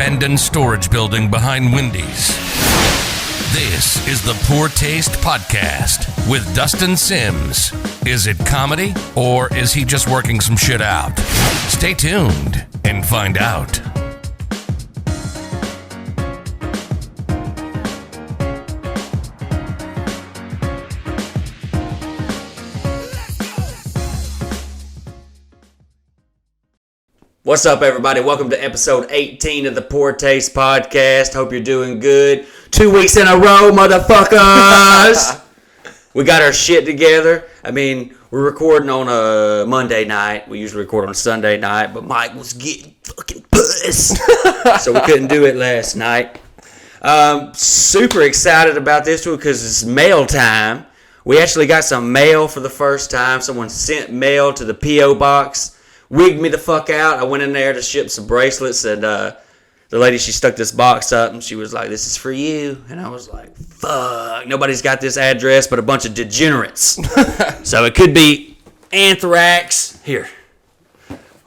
abandoned storage building behind Wendy's. This is the Poor Taste Podcast with Dustin Sims. Is it comedy, or is he just working some shit out? Stay tuned and find out. What's up, everybody? Welcome to episode 18 of the Poor Taste Podcast. Hope you're doing good. 2 weeks in a row, motherfuckers! We got our shit together. I mean, we're recording on a Monday night. We usually record on Sunday night, but Mike was getting fucking pissed. So we couldn't do it last night. Super excited about this one because it's mail time. We actually got some mail for the first time. Someone sent mail to the P.O. box. Wigged me the fuck out. I went in there to ship some bracelets, and the lady, she stuck this box up, and she was like, "This is for you." And I was like, fuck, nobody's got this address but a bunch of degenerates. So it could be anthrax. Here,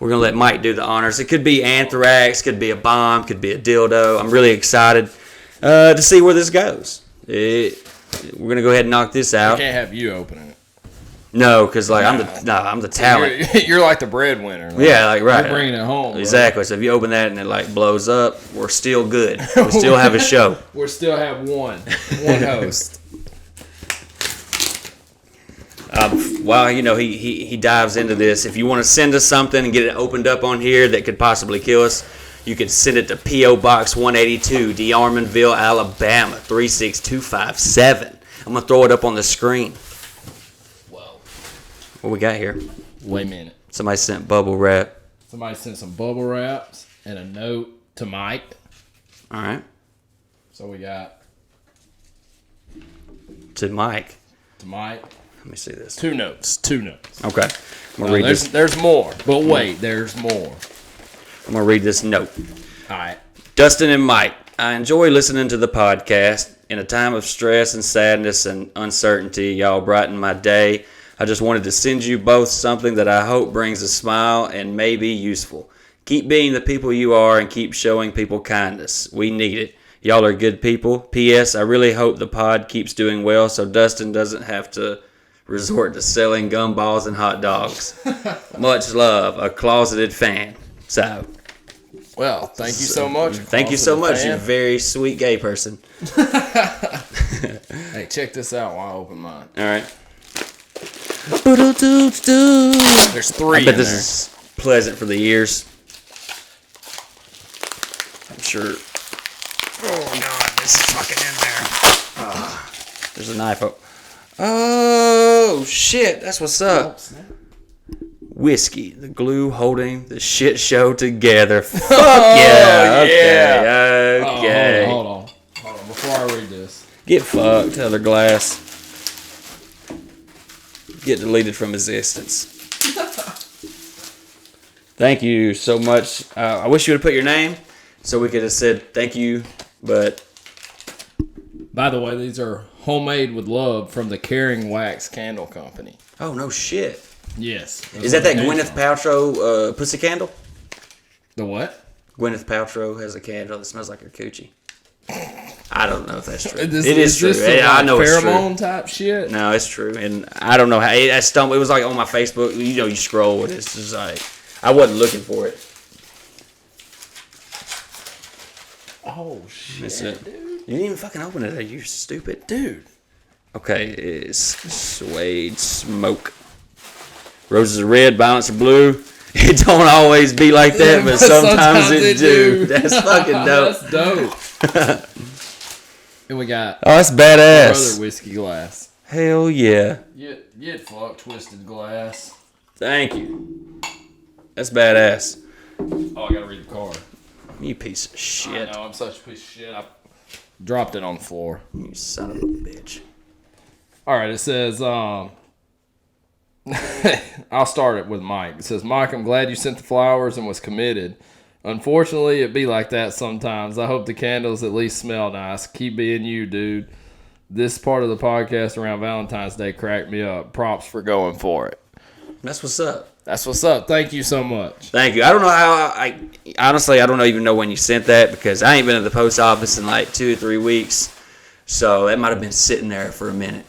we're going to let Mike do the honors. It could be anthrax, could be a bomb, could be a dildo. I'm really excited to see where this goes. We're going to go ahead and knock this out. I can't have you open it. No, because like I'm the talent. You're like the breadwinner. Like, yeah, like right. You're bringing it home. Exactly. Right? So if you open that and it like blows up, we're still good. We still have a show. We still have one host. While he dives into this, if you want to send us something and get it opened up on here that could possibly kill us, you can send it to P.O. Box 182, Dearmanville, Alabama 36257. I'm gonna throw it up on the screen. What we got here? Wait a minute. Somebody sent bubble wrap. Somebody sent some bubble wraps and a note to Mike. All right. So we got... To Mike. Let me see this. Two notes. Okay. I'm going to read this. There's more. But wait, there's more. I'm going to read this note. All right. Dustin and Mike, I enjoy listening to the podcast. In a time of stress and sadness and uncertainty, y'all brighten my day. I just wanted to send you both something that I hope brings a smile and may be useful. Keep being the people you are and keep showing people kindness. We need it. Y'all are good people. P.S. I really hope the pod keeps doing well so Dustin doesn't have to resort to selling gumballs and hot dogs. Much love, a closeted fan. So. Well, thank you so much. Thank you so much, you very sweet gay person. Hey, check this out while I open mine. All right. There's three. I bet this is pleasant for the ears. I'm sure. Oh god, this is fucking in there. There's a knife. Oh shit, that's what's up. Whiskey, the glue holding the shit show together. Fuck yeah. Okay. Hold on. Before I read this. Get fucked, other glass. Get deleted from existence. Thank you so much. I wish you would have put your name so we could have said thank you, but... By the way, these are homemade with love from the Caring Wax Candle Company. Oh, no shit. Yes. Is that Gwyneth Paltrow pussy candle? The what? Gwyneth Paltrow has a candle that smells like her coochie. I don't know if that's true. It is true. I know it's true. Pheromone type shit? No, it's true. And I don't know how. It was like on my Facebook. You scroll and it's just like, I wasn't looking for it. Oh, shit, That's it. dude. You didn't even fucking open it. You stupid. Dude. Okay, it's suede smoke. Roses are red, violets are blue. It don't always be like that, but sometimes it do. That's fucking dope. That's dope. And we got... Oh, that's badass. Another whiskey glass. Hell yeah. Get fucked, twisted glass. Thank you. That's badass. Oh, I gotta read the card. You piece of shit. I know, I'm such a piece of shit. I dropped it on the floor. You son of a bitch. Alright, it says, I'll start it with Mike. It says, Mike, I'm glad you sent the flowers and was committed. Unfortunately, it be like that sometimes. I hope the candles at least smell nice. Keep being you, dude. This part of the podcast around Valentine's Day cracked me up. Props for going for it. That's what's up. That's what's up. Thank you so much. Thank you. I don't know how. Honestly, I don't even know when you sent that because I ain't been at the post office in like 2 or 3 weeks. So that might have been sitting there for a minute.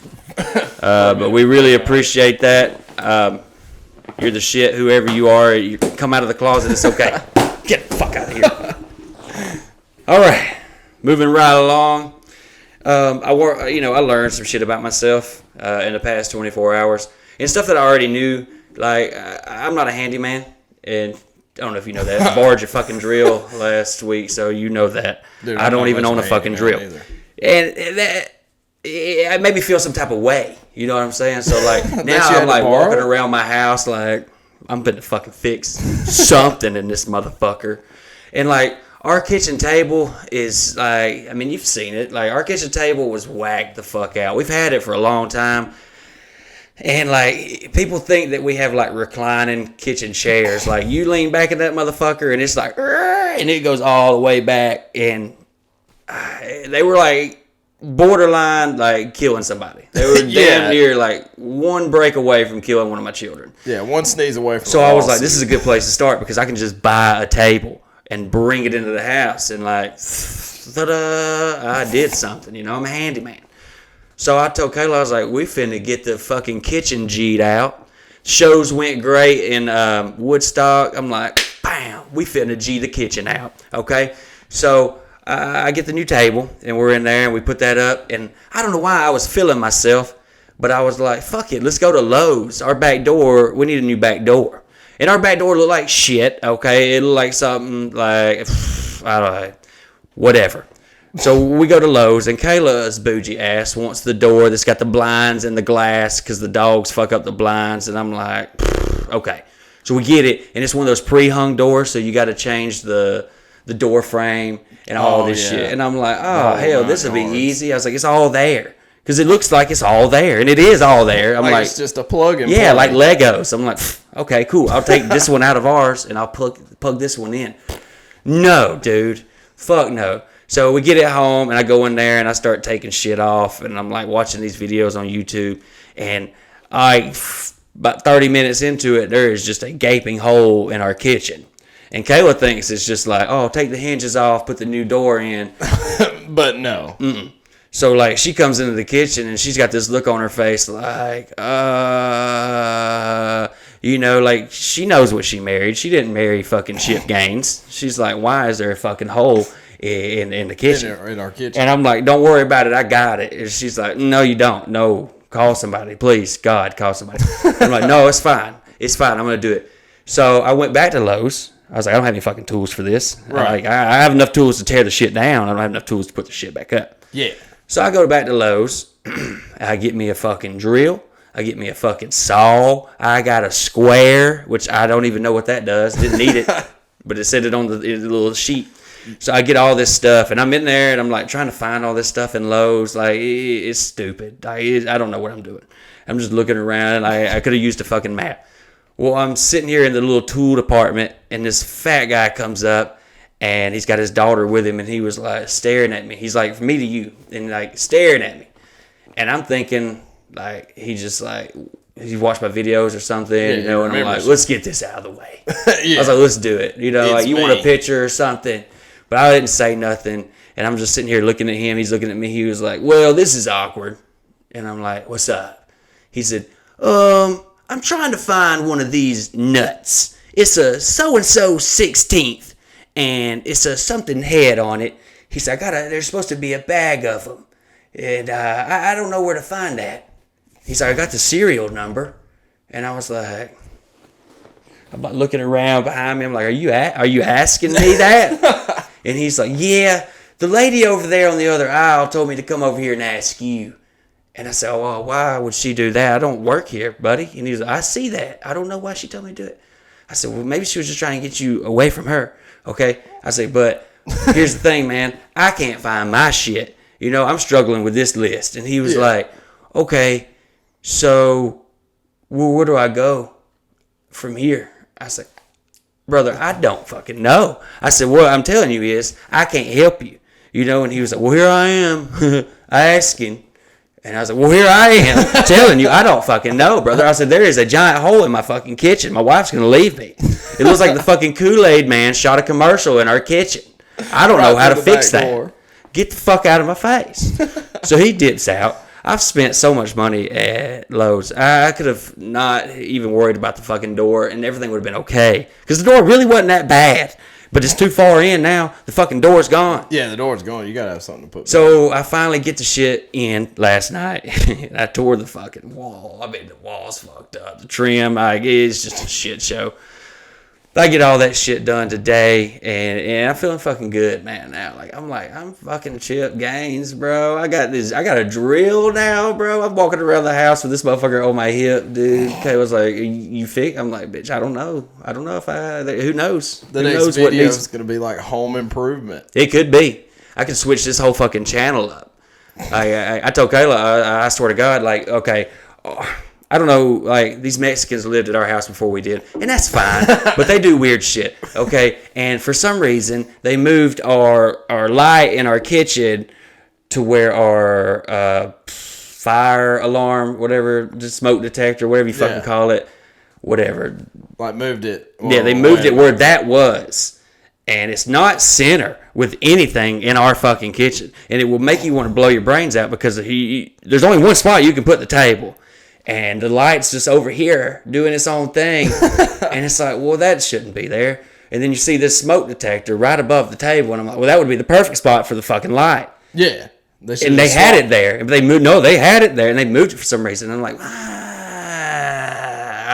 But we really appreciate that. You're the shit, whoever you are. You come out of the closet. It's okay. Get the fuck out of here. All right, moving right along. I learned some shit about myself in the past 24 hours and stuff that I already knew. Like, I'm not a handyman, and I don't know if you know that. I borrowed your fucking drill last week, so you know that. Dude, I don't even own a fucking drill. Either. And that it made me feel some type of way. You know what I'm saying? So, like, now you I'm, like, borrow? walking around my house, like, I'm gonna fucking fix something in this motherfucker. And, like, our kitchen table is, like, I mean, you've seen it. Like, our kitchen table was whacked the fuck out. We've had it for a long time. And, like, people think that we have, like, reclining kitchen chairs. Like, you lean back in that motherfucker, and it's like, and it goes all the way back. And they were, like, borderline, like, killing somebody. They were damn near, like, one break away from killing one of my children. Yeah, one sneeze away from So I was like, this is a good place to start because I can just buy a table and bring it into the house. And, like, ta-da, I did something. You know, I'm a handyman. So I told Kayla, I was like, we finna get the fucking kitchen G'd out. Shows went great in Woodstock. I'm like, bam, we finna G the kitchen out. Okay? So I get the new table, and we're in there, and we put that up. And I don't know why I was feeling myself, but I was like, fuck it, let's go to Lowe's. Our back door, we need a new back door. And our back door looked like shit, okay? It looked like something like, I don't know, whatever. So we go to Lowe's, and Kayla's bougie ass wants the door that's got the blinds and the glass because the dogs fuck up the blinds. And I'm like, okay. So we get it, and it's one of those pre-hung doors, so you got to change the door frame and all this shit. And I'm like, hell, this will be easy. I was like, it's all there. Because it looks like it's all there, and it is all there. I'm like it's just a plug and yeah, play. like Legos. I'm like, okay, cool. I'll take this one out of ours, and I'll plug this one in. No, dude. Fuck no. So we get it home, and I go in there, and I start taking shit off, and I'm like watching these videos on YouTube, and about 30 minutes into it, there is just a gaping hole in our kitchen. And Kayla thinks it's just like, oh, take the hinges off, put the new door in. But no. Mm-mm. So, like, she comes into the kitchen, and she's got this look on her face like, like, she knows what she married. She didn't marry fucking Chip Gaines. She's like, why is there a fucking hole in the kitchen? In our kitchen. And I'm like, don't worry about it. I got it. And she's like, no, you don't. No, call somebody. Please, God, call somebody. I'm like, no, it's fine. It's fine. I'm going to do it. So I went back to Lowe's. I was like, I don't have any fucking tools for this. Right. I have enough tools to tear the shit down. I don't have enough tools to put the shit back up. Yeah. So I go back to Lowe's. I get me a fucking drill. I get me a fucking saw. I got a square, which I don't even know what that does. Didn't need it, but it said it on the little sheet. So I get all this stuff, and I'm in there, and I'm like trying to find all this stuff in Lowe's. Like, it's stupid. I don't know what I'm doing. I'm just looking around, and I could have used a fucking map. Well, I'm sitting here in the little tool department, and this fat guy comes up, and he's got his daughter with him, and he was like staring at me. He's like, from me to you, and like staring at me. And I'm thinking, like, he watched my videos or something, and I'm like, let's get this out of the way. I was like, let's do it. Like, you want a picture or something? But I didn't say nothing, and I'm just sitting here looking at him. He's looking at me. He was like, well, this is awkward. And I'm like, what's up? He said, I'm trying to find one of these nuts. It's a so-and-so 16th. And it's a something head on it. He said, there's supposed to be a bag of them. And I don't know where to find that. He said, I got the serial number. And I was like, I'm like looking around behind me. I'm like, are you asking me that? And he's like, yeah, the lady over there on the other aisle told me to come over here and ask you. And I said, oh, well, why would she do that? I don't work here, buddy. And he was like, I see that. I don't know why she told me to do it. I said, well, maybe she was just trying to get you away from her. Okay, I say, but here's the thing, man. I can't find my shit. I'm struggling with this list. And he was like, okay, so where do I go from here? I said, brother, I don't fucking know. I said, what I'm telling you is I can't help you. And he was like, well, here I am asking. And I was like, well, here I am telling you, I don't fucking know, brother. I said, there is a giant hole in my fucking kitchen. My wife's going to leave me. It looks like the fucking Kool-Aid man shot a commercial in our kitchen. I don't know how to fix that. Get the fuck out of my face. So he dips out. I've spent so much money at Lowe's. I could have not even worried about the fucking door, and everything would have been okay. Because the door really wasn't that bad. But it's too far in now. The fucking door's gone. Yeah, the door's gone. You got to have something to put back. So I finally get the shit in last night. I tore the fucking wall. I mean, the wall's fucked up. The trim, it's just a shit show. I get all that shit done today, and I'm feeling fucking good, man. Now, I'm fucking Chip Gaines, bro. I got a drill now, bro. I'm walking around the house with this motherfucker on my hip, dude. Kay was like, "You fix?" I'm like, "Bitch, I don't know. I don't know if who knows? The who next knows video is gonna be like home improvement. It could be. I could switch this whole fucking channel up. I told Kayla, I swear to God, like, okay. I don't know, like, these Mexicans lived at our house before we did, and that's fine, but they do weird shit, okay? And for some reason, they moved our light in our kitchen to where our fire alarm, whatever, the smoke detector, whatever you fucking call it, whatever. Like, moved it. Yeah, they moved it where that was, and it's not center with anything in our fucking kitchen, and it will make you want to blow your brains out because there's only one spot you can put the table. And the light's just over here doing its own thing. And it's like, well, that shouldn't be there. And then you see this smoke detector right above the table. And I'm like, well, that would be the perfect spot for the fucking light. Yeah. And they had it there. They had it there. And they moved it for some reason. And I'm like, I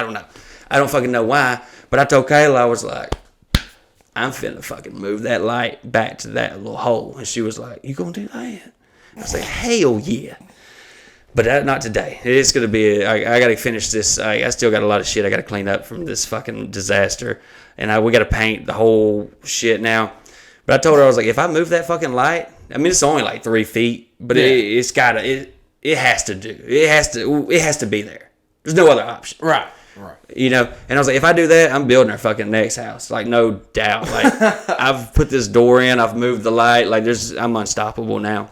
don't know. I don't fucking know why. But I told Kayla, I was like, I'm finna fucking move that light back to that little hole. And she was like, you gonna do that? I was like, hell yeah. But not today. It's going to be, I got to finish this. I still got a lot of shit I got to clean up from this fucking disaster. And we got to paint the whole shit now. But I told her, I was like, if I move that fucking light, I mean, it's only like 3 feet, but it has to do. It has to be there. There's no other option. Right. You know, and I was like, if I do that, I'm building our fucking next house. Like, no doubt. Like, I've put this door in, I've moved the light. Like, I'm unstoppable now.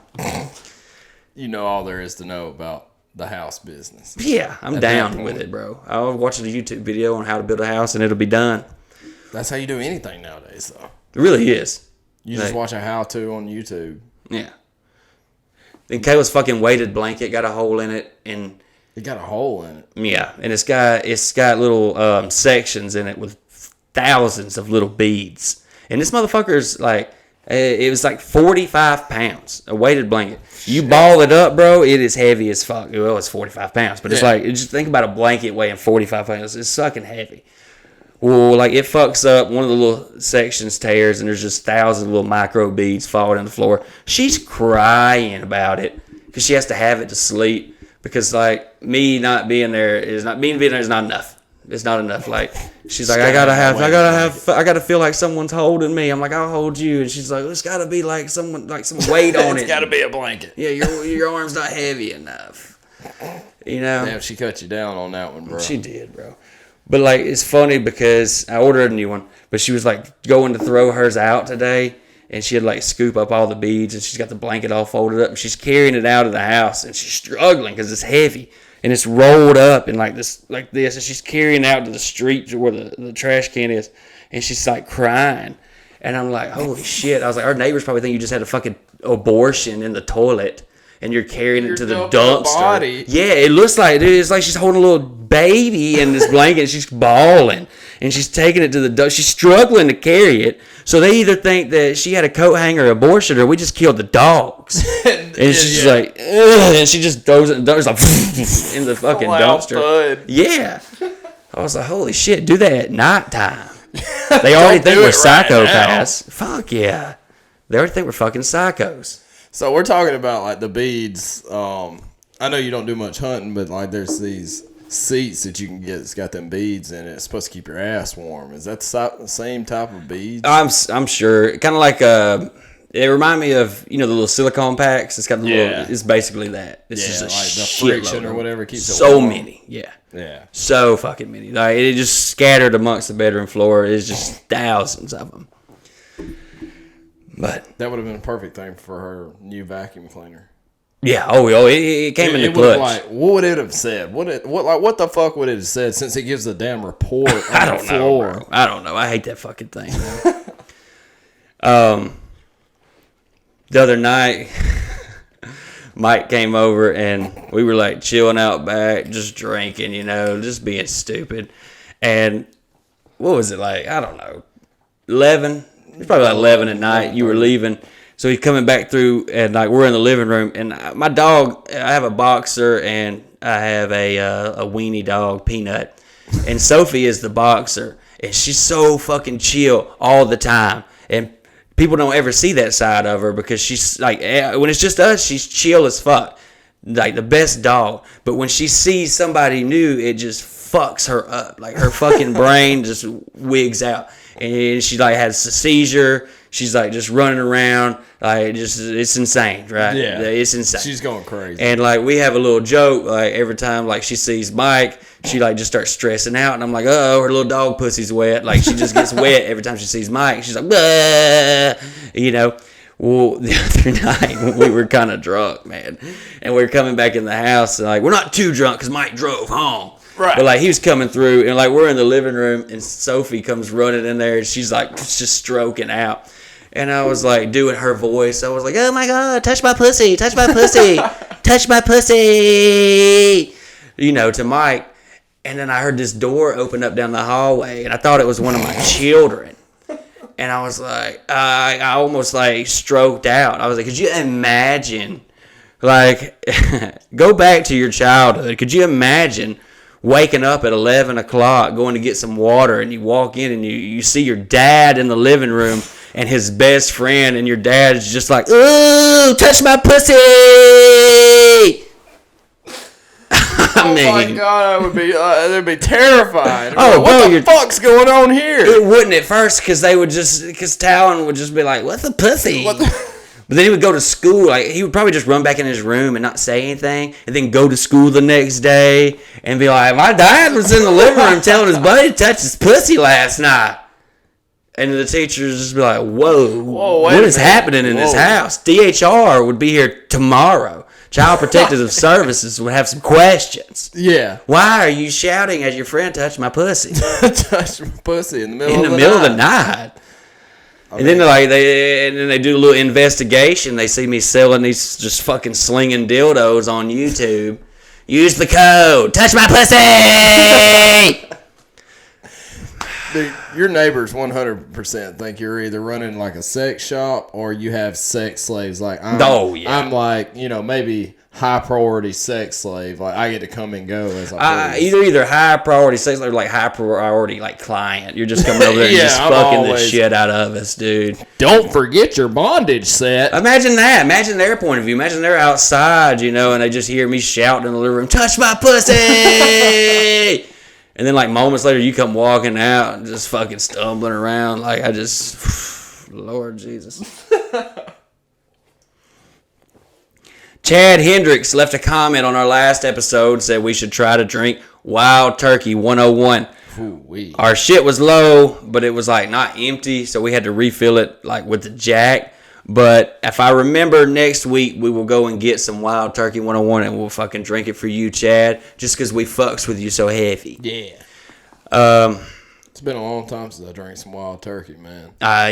You know all there is to know about the house business. Yeah, I'm down with it, bro. I'll watch a YouTube video on how to build a house, and it'll be done. That's how you do anything nowadays, though. It really is. You just watch a how-to on YouTube. Yeah. Then Kayla's fucking weighted blanket got a hole in it, and it got a hole in it. Yeah, and it's got little sections in it with thousands of little beads. And this motherfucker's like, it was like 45 pounds, a weighted blanket. You ball it up, bro, it is heavy as fuck. Well, it's 45 pounds, but it's like, just think about a blanket weighing 45 pounds. It's fucking heavy. Well, like, it fucks up, one of the little sections tears, and there's just thousands of little micro beads falling on the floor. She's crying about it because she has to have it to sleep because, like, me not being there is not enough. It's not enough. Like, she's like, I gotta feel like someone's holding me. I'm like, I'll hold you. And she's like, it's gotta be like some weight on it. It's gotta be a blanket. Yeah, your arm's not heavy enough. You know? Damn, she cut you down on that one, bro. She did, bro. But, like, it's funny because I ordered a new one, but she was, like, going to throw hers out today, and she had, like, scoop up all the beads, and she's got the blanket all folded up, and she's carrying it out of the house, and she's struggling because it's heavy. And it's rolled up and like this, and she's carrying it out to the street to where the trash can is, and she's like crying. And I'm like, holy shit! I was like, our neighbors probably think you just had a fucking abortion in the toilet, and you're carrying it to the dumpster. Body. Yeah, it looks like, dude, it's like she's holding a little baby in this blanket. And she's bawling, and she's taking it to the dumpster. She's struggling to carry it. So they either think that she had a coat hanger abortion, or we just killed the dogs. And she's like, ugh, and she just throws it in the dumpster, like, in the fucking dumpster. Bud. Yeah. I was like, holy shit, do that at nighttime. They already think we're psychopaths. Right. Fuck yeah. They already think we're fucking psychos. So we're talking about, like, the beads. I know you don't do much hunting, but, like, there's these seats that you can get that's got them beads in it. It's supposed to keep your ass warm. Is that the same type of beads? I'm sure. Kind of like it remind me of, you know, the little silicone packs. It's got the little. It's basically that. It's just a like the friction or whatever keeps it so warm. Many. Yeah. So fucking many. Like, it just scattered amongst the bedroom floor. It's just thousands of them. But that would have been a perfect thing for her new vacuum cleaner. Yeah. Oh, it came in the clutch. Like, what would it have said? What the fuck would it have said? Since it gives a damn report on I don't the floor. know, bro. I don't know. I hate that fucking thing. The other night, Mike came over and we were like chilling out back, just drinking, just being stupid. And what was it like? I don't know. 11. It's probably like 11 at night. You were leaving. So he's coming back through, and like we're in the living room, and my dog, I have a boxer, and I have a weenie dog, Peanut, and Sophie is the boxer, and she's so fucking chill all the time, and people don't ever see that side of her because she's like, when it's just us, she's chill as fuck, like the best dog, but when she sees somebody new, it just fucks her up, like her fucking brain just wigs out, and she like has a seizure. She's like just running around, like it's insane, right? Yeah, it's insane. She's going crazy. And like we have a little joke, like every time like she sees Mike, she like just starts stressing out, and I'm like, oh, her little dog pussy's wet. Like she just gets wet every time she sees Mike. She's like, bah! Well, the other night when we were kind of drunk, man, and we were coming back in the house, and like we're not too drunk because Mike drove home. Right. But like he was coming through, and like we're in the living room, and Sophie comes running in there, and she's like just stroking out. And I was like doing her voice. I was like, oh my God, touch my pussy, touch my pussy, touch my pussy, to Mike. And then I heard this door open up down the hallway, and I thought it was one of my children. And I was like, I almost like stroked out. I was like, could you imagine, like, go back to your childhood. Could you imagine waking up at 11 o'clock, going to get some water, and you walk in and you see your dad in the living room and his best friend, and your dad is just like, ooh, touch my pussy! Oh my God, I would be, they'd be terrified. Oh, what the fuck's going on here? It wouldn't at first, because Talon would just be like, what's the pussy? But then he would go to school, like he would probably just run back in his room and not say anything, and then go to school the next day and be like, my dad was in the living room telling his buddy to touch his pussy last night. And the teachers just be like, whoa what is happening in this house? DHR would be here tomorrow. Child Protective Services would have some questions. Yeah. Why are you shouting as your friend touched my pussy? Touch my pussy in the middle of the night. And then they do a little investigation. They see me selling these, just fucking slinging dildos on YouTube. Use the code. Touch my pussy! Dude, your neighbors 100% think you're either running like a sex shop or you have sex slaves. Like I'm like, maybe high priority sex slave. Like I get to come and go as I please. Either high priority sex slave or like high priority like client. You're just coming over there and just fucking the shit out of us, dude. Don't forget your bondage set. Imagine that. Imagine their point of view. Imagine they're outside, and they just hear me shouting in the living room, touch my pussy! And then, like, moments later, you come walking out and just fucking stumbling around. Like, Lord Jesus. Chad Hendricks left a comment on our last episode, said we should try to drink Wild Turkey 101. Ooh-wee. Our shit was low, but it was, like, not empty, so we had to refill it, like, with the Jack. But if I remember, next week we will go and get some Wild Turkey 101 and we'll fucking drink it for you, Chad, just because we fucks with you so heavy. Yeah. It's been a long time since I drank some Wild Turkey, man. I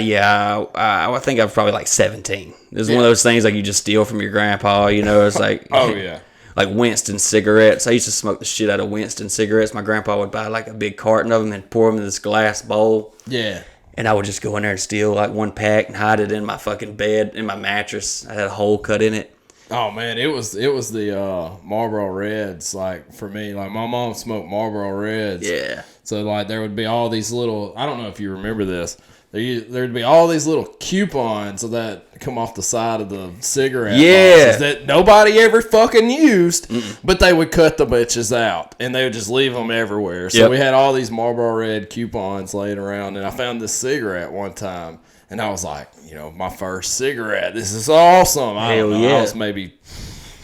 think I was probably like 17. It's one of those things like you just steal from your grandpa, It's like oh yeah, like Winston cigarettes. I used to smoke the shit out of Winston cigarettes. My grandpa would buy like a big carton of them and pour them in this glass bowl. Yeah. And I would just go in there and steal like one pack and hide it in my fucking bed, in my mattress. I had a hole cut in it. Oh man, it was the Marlboro Reds. Like for me, like my mom smoked Marlboro Reds. Yeah. So like there would be all these little. I don't know if you remember this. There'd be all these little coupons that come off the side of the cigarette boxes that nobody ever fucking used, but they would cut the bitches out and they would just leave them everywhere. So we had all these Marlboro Red coupons laying around, and I found this cigarette one time, and I was like, my first cigarette. This is awesome. I was maybe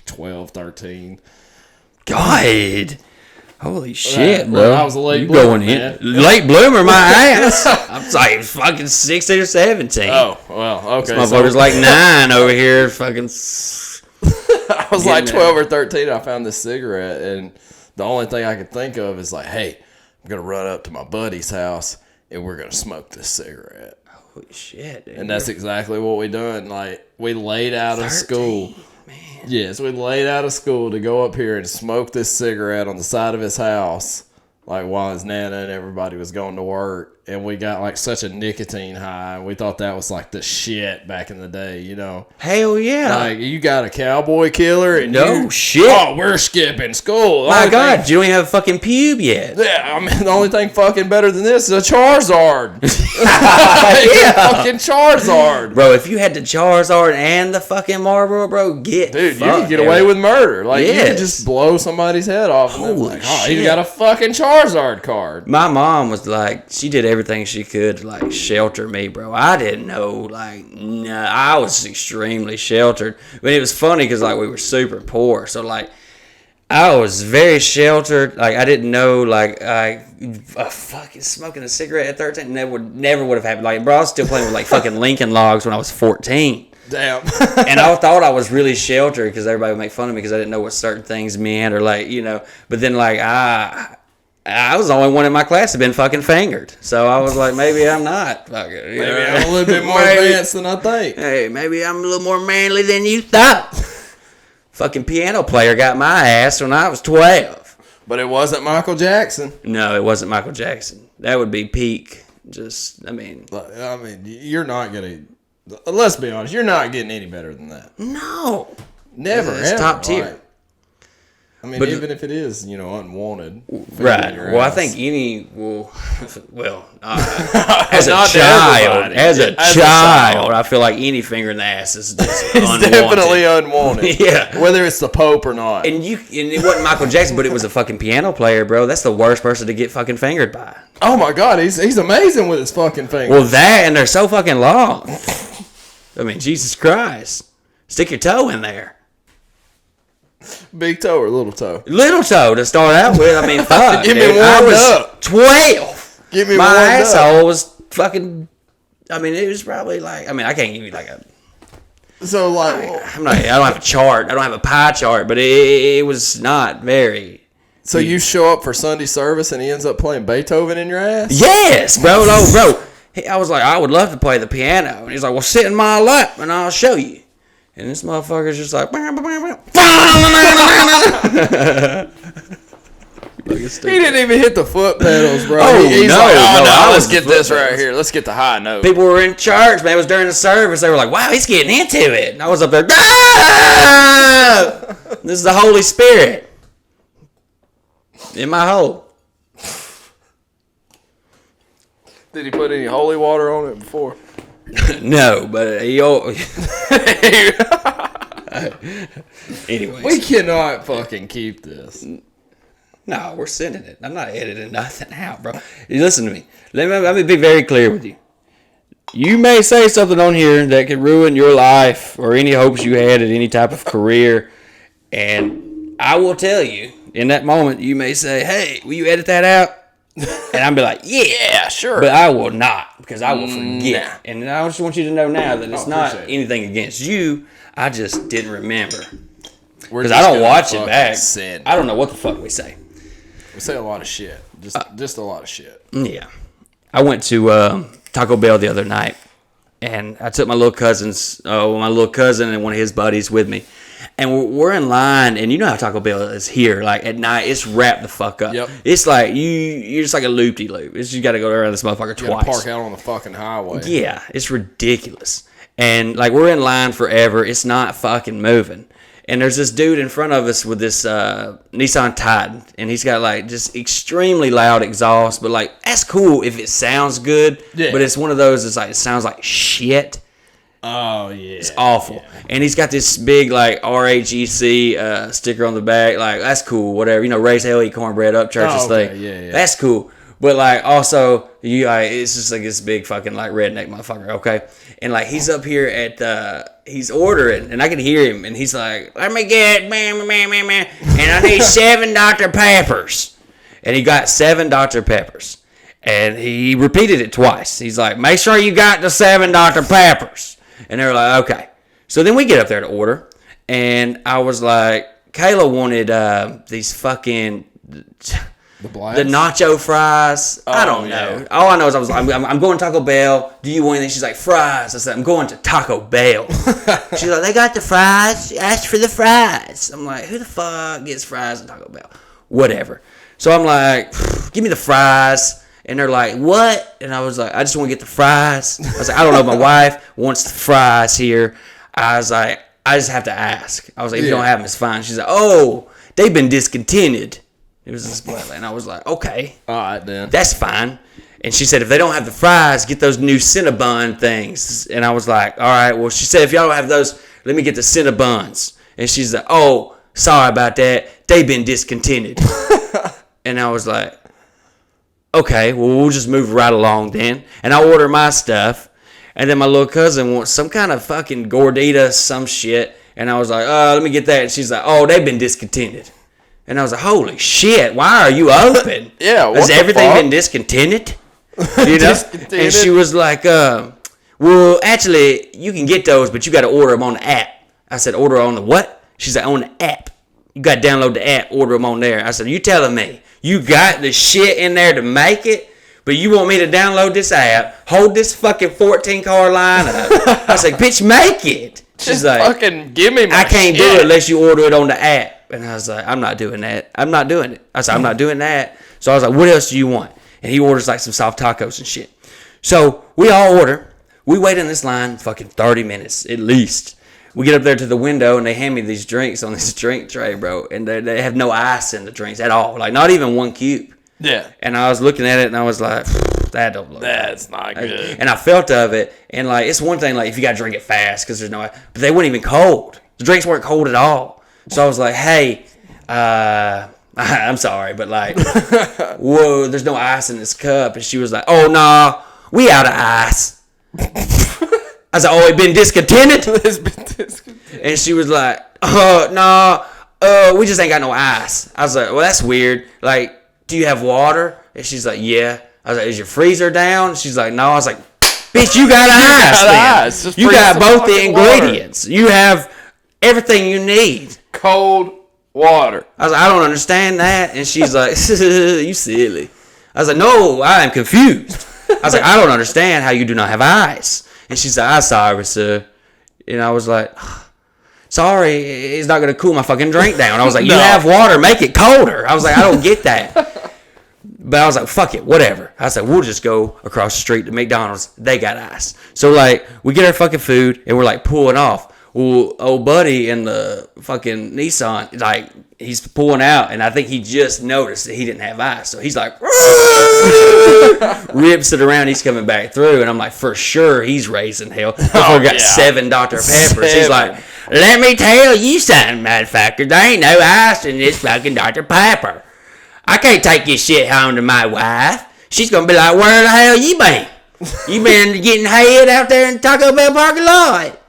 12, 13. God. Holy shit, bro. I was a late bloomer, man. Late bloomer, my ass. I'm like fucking 16 or 17. Oh, well, okay. This motherfucker's like 9 over here. Fucking. I was like 12 or 13. I found this cigarette, and the only thing I could think of is like, hey, I'm going to run up to my buddy's house, and we're going to smoke this cigarette. Holy shit, dude. And that's exactly what we done. Like, we laid out of school. Man. Yes, we laid out of school to go up here and smoke this cigarette on the side of his house, like while his nana and everybody was going to work. And we got like such a nicotine high. We thought that was like the shit back in the day, you know? Hell yeah. Like, you got a cowboy killer and shit. Oh, we're skipping school. My God, you don't even have a fucking pube yet. Yeah, I mean, the only thing fucking better than this is a Charizard. Yeah. Fucking Charizard. Bro, if you had the Charizard and the fucking Marlboro, bro, Dude, you can get away with murder. Like, you can just blow somebody's head off. Holy shit. He's got a fucking Charizard card. My mom was like, she did everything she could to like shelter me, bro. I didn't know, like, I was extremely sheltered. But it was funny because like we were super poor, so like I was very sheltered. Like I didn't know, like fucking smoking a cigarette at 13 never would have happened. Like, bro, I was still playing with like fucking Lincoln Logs when I was 14. Damn. And I thought I was really sheltered because everybody would make fun of me because I didn't know what certain things meant or like, you know. But then like I was the only one in my class that had been fucking fingered. So I was like, maybe I'm not fucking. Maybe I'm a little bit more advanced than I think. Hey, maybe I'm a little more manly than you thought. Fucking piano player got my ass when I was 12. But it wasn't Michael Jackson. No, it wasn't Michael Jackson. That would be peak. I mean, you're not going to. Let's be honest, you're not getting any better than that. No. Never. It's ever. top tier. Like, I mean, even if it is, unwanted. Right. Well, I think as a Not child, as a child, I feel like any finger in the ass is just it's unwanted. definitely unwanted. Yeah. Whether it's the Pope or not. And it wasn't Michael Jackson, but it was a fucking piano player, bro. That's the worst person to get fucking fingered by. Oh my God, he's amazing with his fucking fingers. Well, and they're so fucking long. I mean, Jesus Christ. Stick your toe in there. Big toe or little toe? Little toe to start out with. I mean, fuck. Get me dude. I warmed was up. 12. Get me My warmed asshole up. was fucking. I mean, it was probably like. I mean, I can't give you like a. So like, I don't have a chart. I don't have a pie chart, but it was not very. So you show up for Sunday service and he ends up playing Beethoven in your ass? Yes, bro. No, bro. I was like, I would love to play the piano, and he's like, well, sit in my lap and I'll show you. And this motherfucker's just like, he didn't even hit the foot pedals, bro. Oh, He's no, like, no, let's get this right here. Let's get the high note. People were in church, man. It was during the service. They were like, wow, he's getting into it. And I was up there, ah! This is the Holy Spirit in my hole. Did he put any holy water on it before? No, but anyways. We cannot fucking keep this. No, we're sending it. I'm not editing nothing out, bro. You listen to me. Let me be very clear with you. You may say something on here that could ruin your life or any hopes you had at any type of career, and I will tell you, in that moment, you may say, hey, will you edit that out? And I'll be like, yeah, sure. But I will not, because I will forget. Nah. And I just want you to know now that it's not anything against you. I just didn't remember. Because I don't watch it back. I don't know what the fuck we say. We say a lot of shit. Just a lot of shit. Yeah. I went to Taco Bell the other night, and I took my little cousin and one of his buddies with me. And we're in line, and you know how Taco Bell is here. Like, at night, it's wrapped the fuck up. Yep. It's like, you're just like a loop-de-loop. You got to go around this motherfucker you twice. Park out on the fucking highway. Yeah, it's ridiculous. And, like, we're in line forever. It's not fucking moving. And there's this dude in front of us with this Nissan Titan. And he's got, like, just extremely loud exhaust. But, like, that's cool if it sounds good. Yeah. But it's one of those, it's like, it sounds like shit. Oh, yeah. It's awful. Yeah. And he's got this big, like, RHEC sticker on the back. Like, that's cool, whatever. You know, raise hell, eat cornbread up, church's thing. Yeah. That's cool. But, like, also, it's just like this big fucking, like, redneck motherfucker, okay? And, like, he's up here he's ordering, and I can hear him, and he's like, let me get, and I need 7 Dr. Peppers. And he got 7 Dr. Peppers. And he repeated it twice. He's like, make sure you got the 7 Dr. Peppers. And they were like, okay. So then we get up there to order. And I was like, Kayla wanted these fucking... The nacho fries. I don't know. Yeah. All I know is I'm going to Taco Bell. Do you want anything? She's like, fries. I said, I'm going to Taco Bell. She's like, they got the fries. Ask for the fries. I'm like, who the fuck gets fries at Taco Bell? Whatever. So I'm like, give me the fries. And they're like, what? And I was like, I just want to get the fries. I was like, I don't know if my wife wants the fries here. I was like, I just have to ask. I was like, if you don't have them, it's fine. She's like, oh, they've been discontinued. It was a split, and I was like, okay. All right, then. That's fine. And she said, if they don't have the fries, get those new Cinnabon things. And I was like, all right. Well, she said, if y'all don't have those, let me get the Cinnabons. And she's like, oh, sorry about that. They've been discontinued. And I was like, okay, well, we'll just move right along then. And I order my stuff. And then my little cousin wants some kind of fucking gordita, some shit. And I was like, let me get that. And she's like, oh, they've been discontinued. And I was like, holy shit, why are you open? Yeah, what has the everything fuck? been discontinued? You know? And she was like, well, actually, you can get those, but you got to order them on the app. I said, order on the what? She's like, on the app. You got to download the app, order them on there. I said, you telling me you got the shit in there to make it, but you want me to download this app, hold this fucking 14-car line up? I was like, bitch, make it. She's like, fucking give me my I can't shit. do it unless you order it on the app. And I was like, I'm not doing that. I'm not doing it. I said, I'm not doing that. So I was like, what else do you want? And he orders like some soft tacos and shit. So we all order. We wait in this line fucking 30 minutes at least. We get up there to the window and they hand me these drinks on this drink tray, bro. And they have no ice in the drinks at all. Like not even one cube. Yeah. And I was looking at it and I was like, that don't look That's not good. And I felt of it. And like, it's one thing like if you got to drink it fast because there's no ice. But they weren't even cold. The drinks weren't cold at all. So I was like, hey, I'm sorry, but like, whoa, there's no ice in this cup. And she was like, oh, nah, we out of ice. I was like, oh, it been discontinued? It's been discontinued. And she was like, nah, we just ain't got no ice. I was like, well, that's weird. Like, do you have water? And she's like, yeah. I was like, is your freezer down? She's like, no. I was like, bitch, you got ice then. You got both the ingredients. You have everything you need. Cold water. I was like, I don't understand that. And she's like, you silly. I was like, no, I am confused. I was like, I don't understand how you do not have ice. And she's like, I'm sorry, sir. And I was like, sorry, it's not going to cool my fucking drink down. I was like, you have water, make it colder. I was like, I don't get that. But I was like, fuck it, whatever. I was like, we'll just go across the street to McDonald's. They got ice. So, like, we get our fucking food, and we're, like, pulling off. Well, old buddy in the fucking Nissan, like, he's pulling out, and I think he just noticed that he didn't have ice. So he's like, rips it around, he's coming back through, and I'm like, for sure he's raising hell. Before got 7 Dr. Peppers. He's like, let me tell you something, motherfucker. There ain't no ice in this fucking Dr. Pepper. I can't take this shit home to my wife. She's going to be like, where the hell you been? You been getting head out there in Taco Bell parking lot.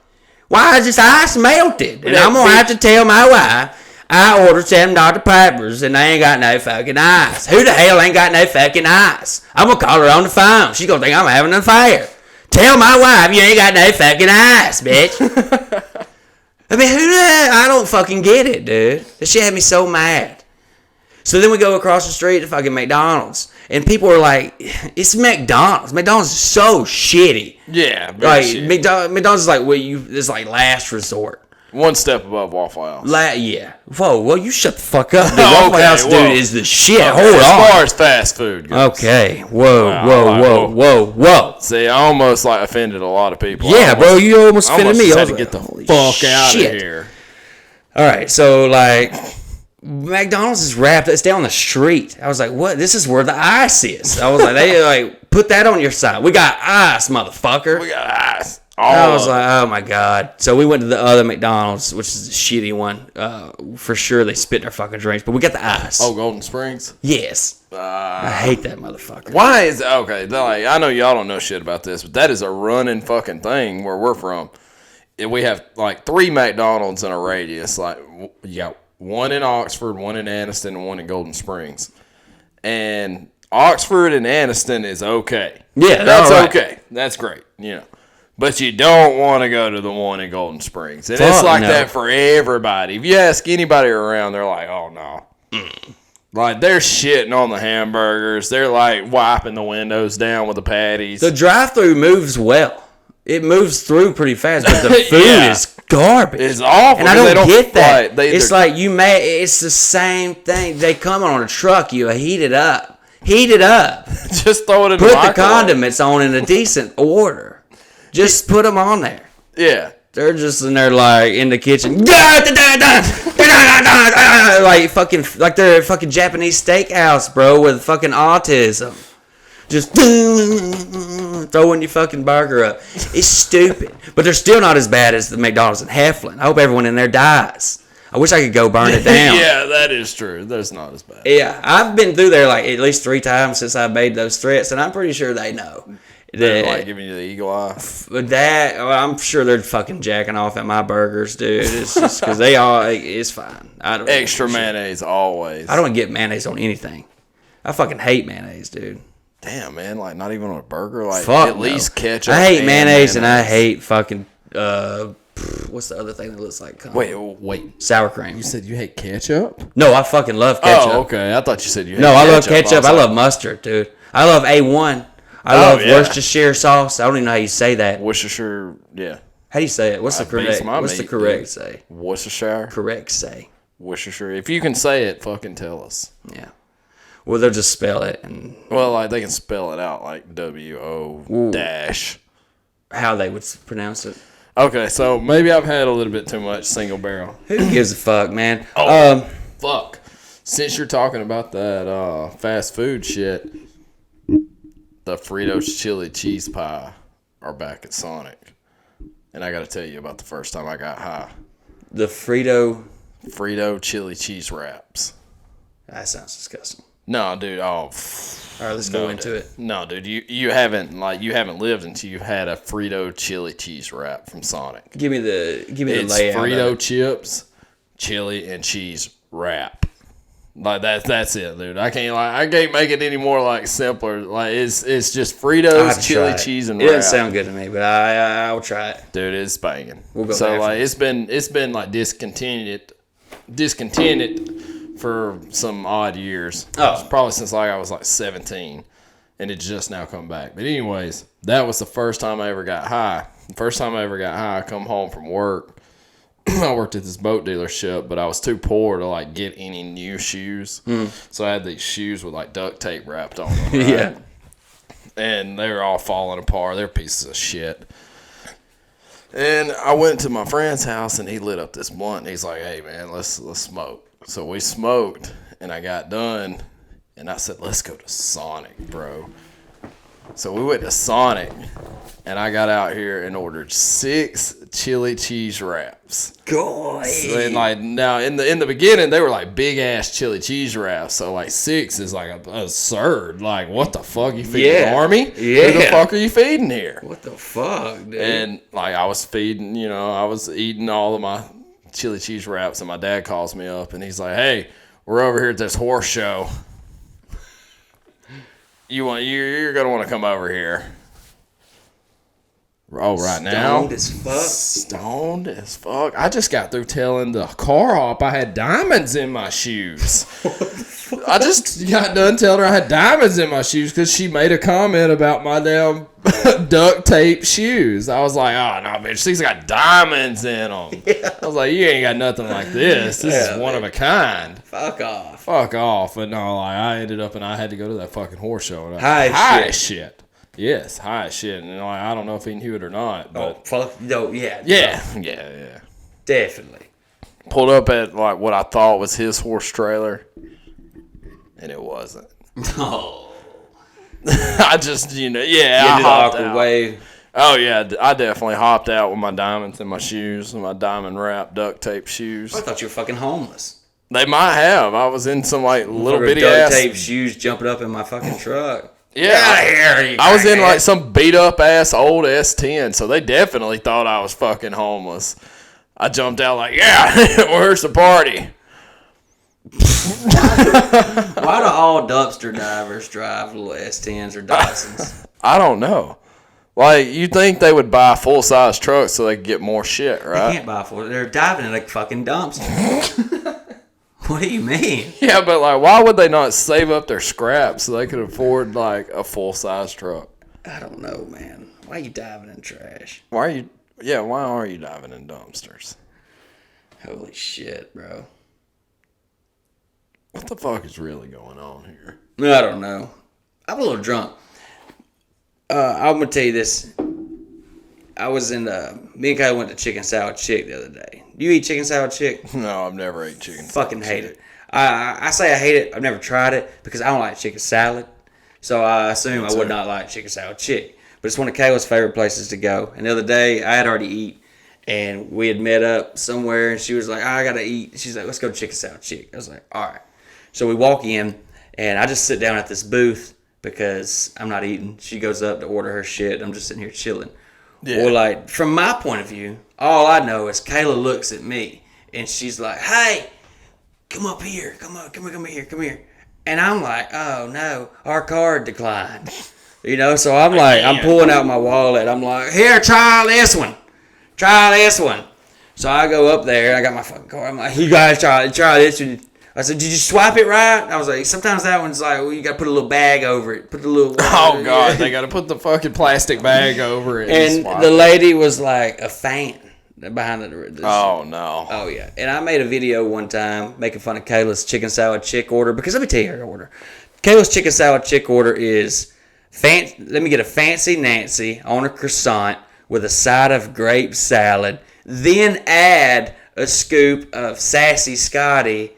Why is this ice melted? And I'm going to have to tell my wife I ordered 7 Dr. Peppers and they ain't got no fucking ice. Who the hell ain't got no fucking ice? I'm going to call her on the phone. She's going to think I'm having an affair. Tell my wife you ain't got no fucking ice, bitch. I mean, who the hell? I don't fucking get it, dude. This shit had me so mad. So then we go across the street to fucking McDonald's. And people are like, it's McDonald's. McDonald's is so shitty. Yeah. Like, shit. McDonald's is like, it's like last resort. One step above Waffle House. Yeah. Whoa, well, you shut the fuck up, dude. Waffle House, dude, is the shit. Okay, Hold on. As far as fast food goes. Okay. Whoa. See, I almost like offended a lot of people. Yeah, bro, you almost offended me. I had to get the fuck out of here. All right, so, like, McDonald's is wrapped. It's down the street. I was like, what? This is where the ice is. I was like, they like, put that on your side. We got ice, motherfucker. We got ice. I was like, oh my God. So we went to the other McDonald's, which is a shitty one. For sure, they spit in our fucking drinks, but we got the ice. Oh, Golden Springs? Yes. I hate that motherfucker. Why is okay? Like, I know y'all don't know shit about this, but that is a running fucking thing where we're from. We have like 3 McDonald's in a radius. Like, you got one in Oxford, one in Anniston, and one in Golden Springs. And Oxford and Anniston is okay. Yeah, that's right. okay. That's great. You know, But you don't want to go to the one in Golden Springs. And Fuck it's like no. that for everybody. If you ask anybody around, they're like, oh, no. Like, they're shitting on the hamburgers. They're, like, wiping the windows down with the patties. The drive-thru moves well. It moves through pretty fast, but the food is garbage. It's awful. And I don't get that. Like, it's like it's the same thing. They come on a truck, you heat it up. Heat it up. Just throw it in Put the the microwave. condiments on in a decent order. Just put them on there. Yeah. They're just in there like in the kitchen, like fucking like they're a fucking Japanese steakhouse, bro, with fucking autism. Just throwing your fucking burger up. It's stupid, but they're still not as bad as the McDonald's in Heflin. I hope everyone in there dies. I wish I could go burn it down. Yeah, that is true. That's not as bad. Yeah, I've been through there like at least 3 times since I made those threats, and I'm pretty sure they know. They're like giving you the eagle eye. I'm sure they're fucking jacking off at my burgers, dude. It's just because it's fine. I don't Extra mayonnaise always. I don't get mayonnaise on anything. I fucking hate mayonnaise, dude. Damn, man, like not even on a burger. Like Fuck at least no. ketchup. I hate mayonnaise and I hate fucking what's the other thing that looks like? Wait. Sour cream. You said you hate ketchup? No, I fucking love ketchup. Oh, okay. I thought you said you hate No, ketchup. I love ketchup. I love mustard, dude. I love A1. I love Worcestershire sauce. I don't even know how you say that. Worcestershire, yeah. How do you say it? What's the correct say? Worcestershire? Correct say. Worcestershire. If you can say it, fucking tell us. Yeah. Well, they'll just spell it and Well, like they can spell it out like W-O dash. how they would pronounce it. Okay, so maybe I've had a little bit too much single barrel. Who gives a fuck, man? Fuck. Since you're talking about that fast food shit, the Fritos chili cheese pie are back at Sonic. And I got to tell you about the first time I got high. The Frito chili cheese wraps. That sounds disgusting. No, dude. Oh, all right, let's go into it. No, dude. You haven't lived until you've had a Frito chili cheese wrap from Sonic. Give me the It's layout. Frito chips, chili and cheese wrap. Like that's it, dude. I can't make it any more like simpler. Like it's just Fritos, chili, cheese, and wrap. It doesn't sound good to me, but I'll try it. Dude, it's banging. We'll go so back like it's been like discontinued for some odd years. Oh. Probably since like I was like 17, and it just now come back. But anyways, that was the first time I ever got high. The first time I ever got high, I come home from work. I worked at this boat dealership, but I was too poor to like get any new shoes. So I had these shoes with like duct tape wrapped on them. Right? Yeah. And they were all falling apart. They're pieces of shit. And I went to my friend's house and he lit up this blunt. He's like, "Hey man, let's smoke." So we smoked and I got done and I said, "Let's go to Sonic, bro." So we went to Sonic and I got out here and ordered 6 chili cheese wraps. God. And like now in the beginning they were like big ass chili cheese wraps. So like 6 is like absurd. Like what the fuck you feeding the army? Yeah. Who the fuck are you feeding here? What the fuck, dude? And like I was feeding, I was eating all of my chili cheese wraps and my dad calls me up and he's like, "Hey, we're over here at this horse show. You're gonna want to come over here." Oh, right now? Stoned as fuck. Stoned as fuck. I just got through telling the car op I had diamonds in my shoes. I just got done telling her I had diamonds in my shoes because she made a comment about my damn duct tape shoes. I was like, "Oh, no, bitch, these got diamonds in them." Yeah. I was like, "You ain't got nothing like this. This is one of a kind." Fuck off. Fuck off. But no, like, I ended up and I had to go to that fucking horse show. And High as shit. Yes, high as shit. And like, I don't know if he knew it or not. But fuck. No, yeah. Yeah. Definitely. Pulled up at like what I thought was his horse trailer. And it wasn't. Oh. I just, I the hopped awkward out. way. Oh, yeah, I definitely hopped out with my diamonds in my shoes, my diamond wrap duct tape shoes. I thought you were fucking homeless. They might have. I was in some like little bitty duct ass tape shoes jumping up in my fucking truck. Yeah, Get out of here, I was in like some beat up ass old S10, so they definitely thought I was fucking homeless. I jumped out like, "Yeah, where's the party?" Why do all dumpster divers drive little S10s or Datsuns? I don't know. Like, you think they would buy a full-size truck so they could get more shit, right? They can't buy full. They're diving in a fucking dumpster. What do you mean? Yeah, but, like, why would they not save up their scraps so they could afford, like, a full-size truck? I don't know, man. Why are you diving in trash? Why are you diving in dumpsters? Holy shit, bro. What the fuck is really going on here? I don't know. I'm a little drunk. I'm going to tell you this. I was in me and Kyle went to Chicken Salad Chick the other day. Do you eat Chicken Salad Chick? No, I've never ate chicken. Fucking hate it. I say I hate it. I've never tried it because I don't like chicken salad. So I assume I would not like Chicken Salad Chick. But it's one of Kayla's favorite places to go. And the other day, I had already eat. And we had met up somewhere. And she was like, I got to eat. She's like, let's go to Chicken Salad Chick. I was like, all right. So we walk in. And I just sit down at this booth because I'm not eating. She goes up to order her shit. I'm just sitting here chilling. Yeah. Well, like, from my point of view, all I know is Kayla looks at me. And she's like, hey, come up here. Come here. And I'm like, oh, no, our card declined. So I'm like, I'm pulling out my wallet. I'm like, here, try this one. So I go up there. I got my fucking card. I'm like, you guys try this one. I said, did you swipe it right? I was like, sometimes that one's like, well, you got to put a little bag over it. Put the little... Oh, God, they got to put the fucking plastic bag over it. And the lady was like a fan behind the... Oh, no. Oh, yeah. And I made a video one time making fun of Kayla's Chicken Salad Chick order. Because let me tell you her order. Kayla's Chicken Salad Chick order is... let me get a Fancy Nancy on a croissant with a side of grape salad. Then add a scoop of Sassy Scotty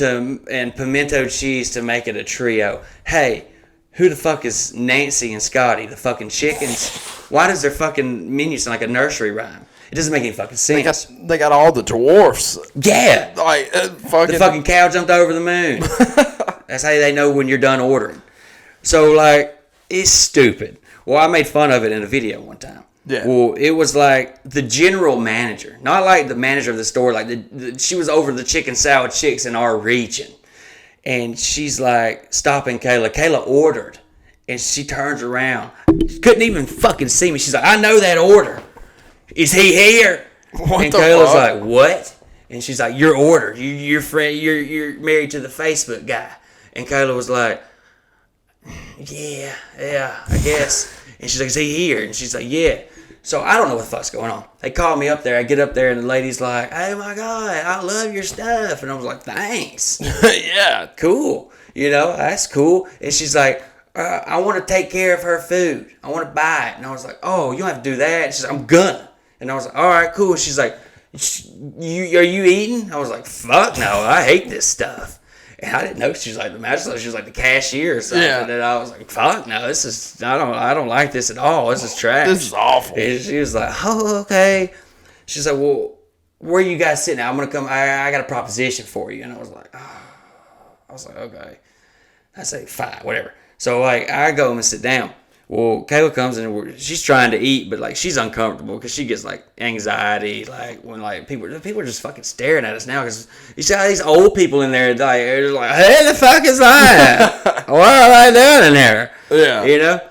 and pimento cheese to make it a trio. Hey, who the fuck is Nancy and Scotty? The fucking chickens? Why does their fucking menu sound like a nursery rhyme? It doesn't make any fucking sense. They got all the dwarfs. Yeah. Like, the fucking cow jumped over the moon. That's how they know when you're done ordering. So, like, it's stupid. Well, I made fun of it in a video one time. Yeah. Well, it was like the general manager, not like the manager of the store. Like she was over the Chicken Salad Chicks in our region, and she's like stopping Kayla. Kayla ordered, and she turns around, couldn't even fucking see me. She's like, "I know that order. Is he here?" And Kayla's like, "What?" And she's like, "Your order. You're married to the Facebook guy." And Kayla was like, "Yeah, I guess." And she's like, "Is he here?" And she's like, "Yeah." So I don't know what the fuck's going on. They call me up there. I get up there, and the lady's like, "Oh my God, I love your stuff." And I was like, "Thanks." Yeah. Cool. That's cool. And she's like, "I want to take care of her food. I want to buy it." And I was like, "Oh, you don't have to do that." And she's like, "I'm gonna." And I was like, "All right, cool." She's like, are you eating?" I was like, "Fuck no, I hate this stuff." And I didn't know she was like the manager. She was like the cashier or something. Yeah. And I was like, "Fuck no, this is I don't like this at all. This is trash. This is awful." And she was like, "Oh, okay." She's like, "Well, where are you guys sitting at? I'm gonna come. I got a proposition for you." And I was like, "Okay." I say, "Fine, whatever." So like I go and sit down. Well, Kayla comes in and she's trying to eat, but like she's uncomfortable because she gets like anxiety, like when like people are just fucking staring at us now because you see all these old people in there, like they're like, "Hey, the fuck is that? What are they doing in there?" Yeah,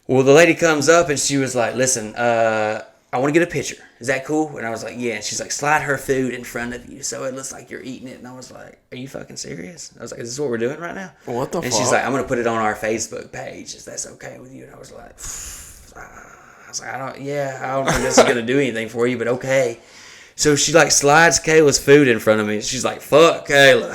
Well, the lady comes up and she was like, "Listen, I want to get a picture. Is that cool?" And I was like, "Yeah." And she's like, "Slide her food in front of you so it looks like you're eating it." And I was like, "Are you fucking serious?" I was like, "Is this what we're doing right now?" What the fuck? And she's like, "I'm going to put it on our Facebook page. If that's okay with you." And I was like, I don't think this is going to do anything for you, but okay. So she like slides Kayla's food in front of me. She's like, "Fuck Kayla."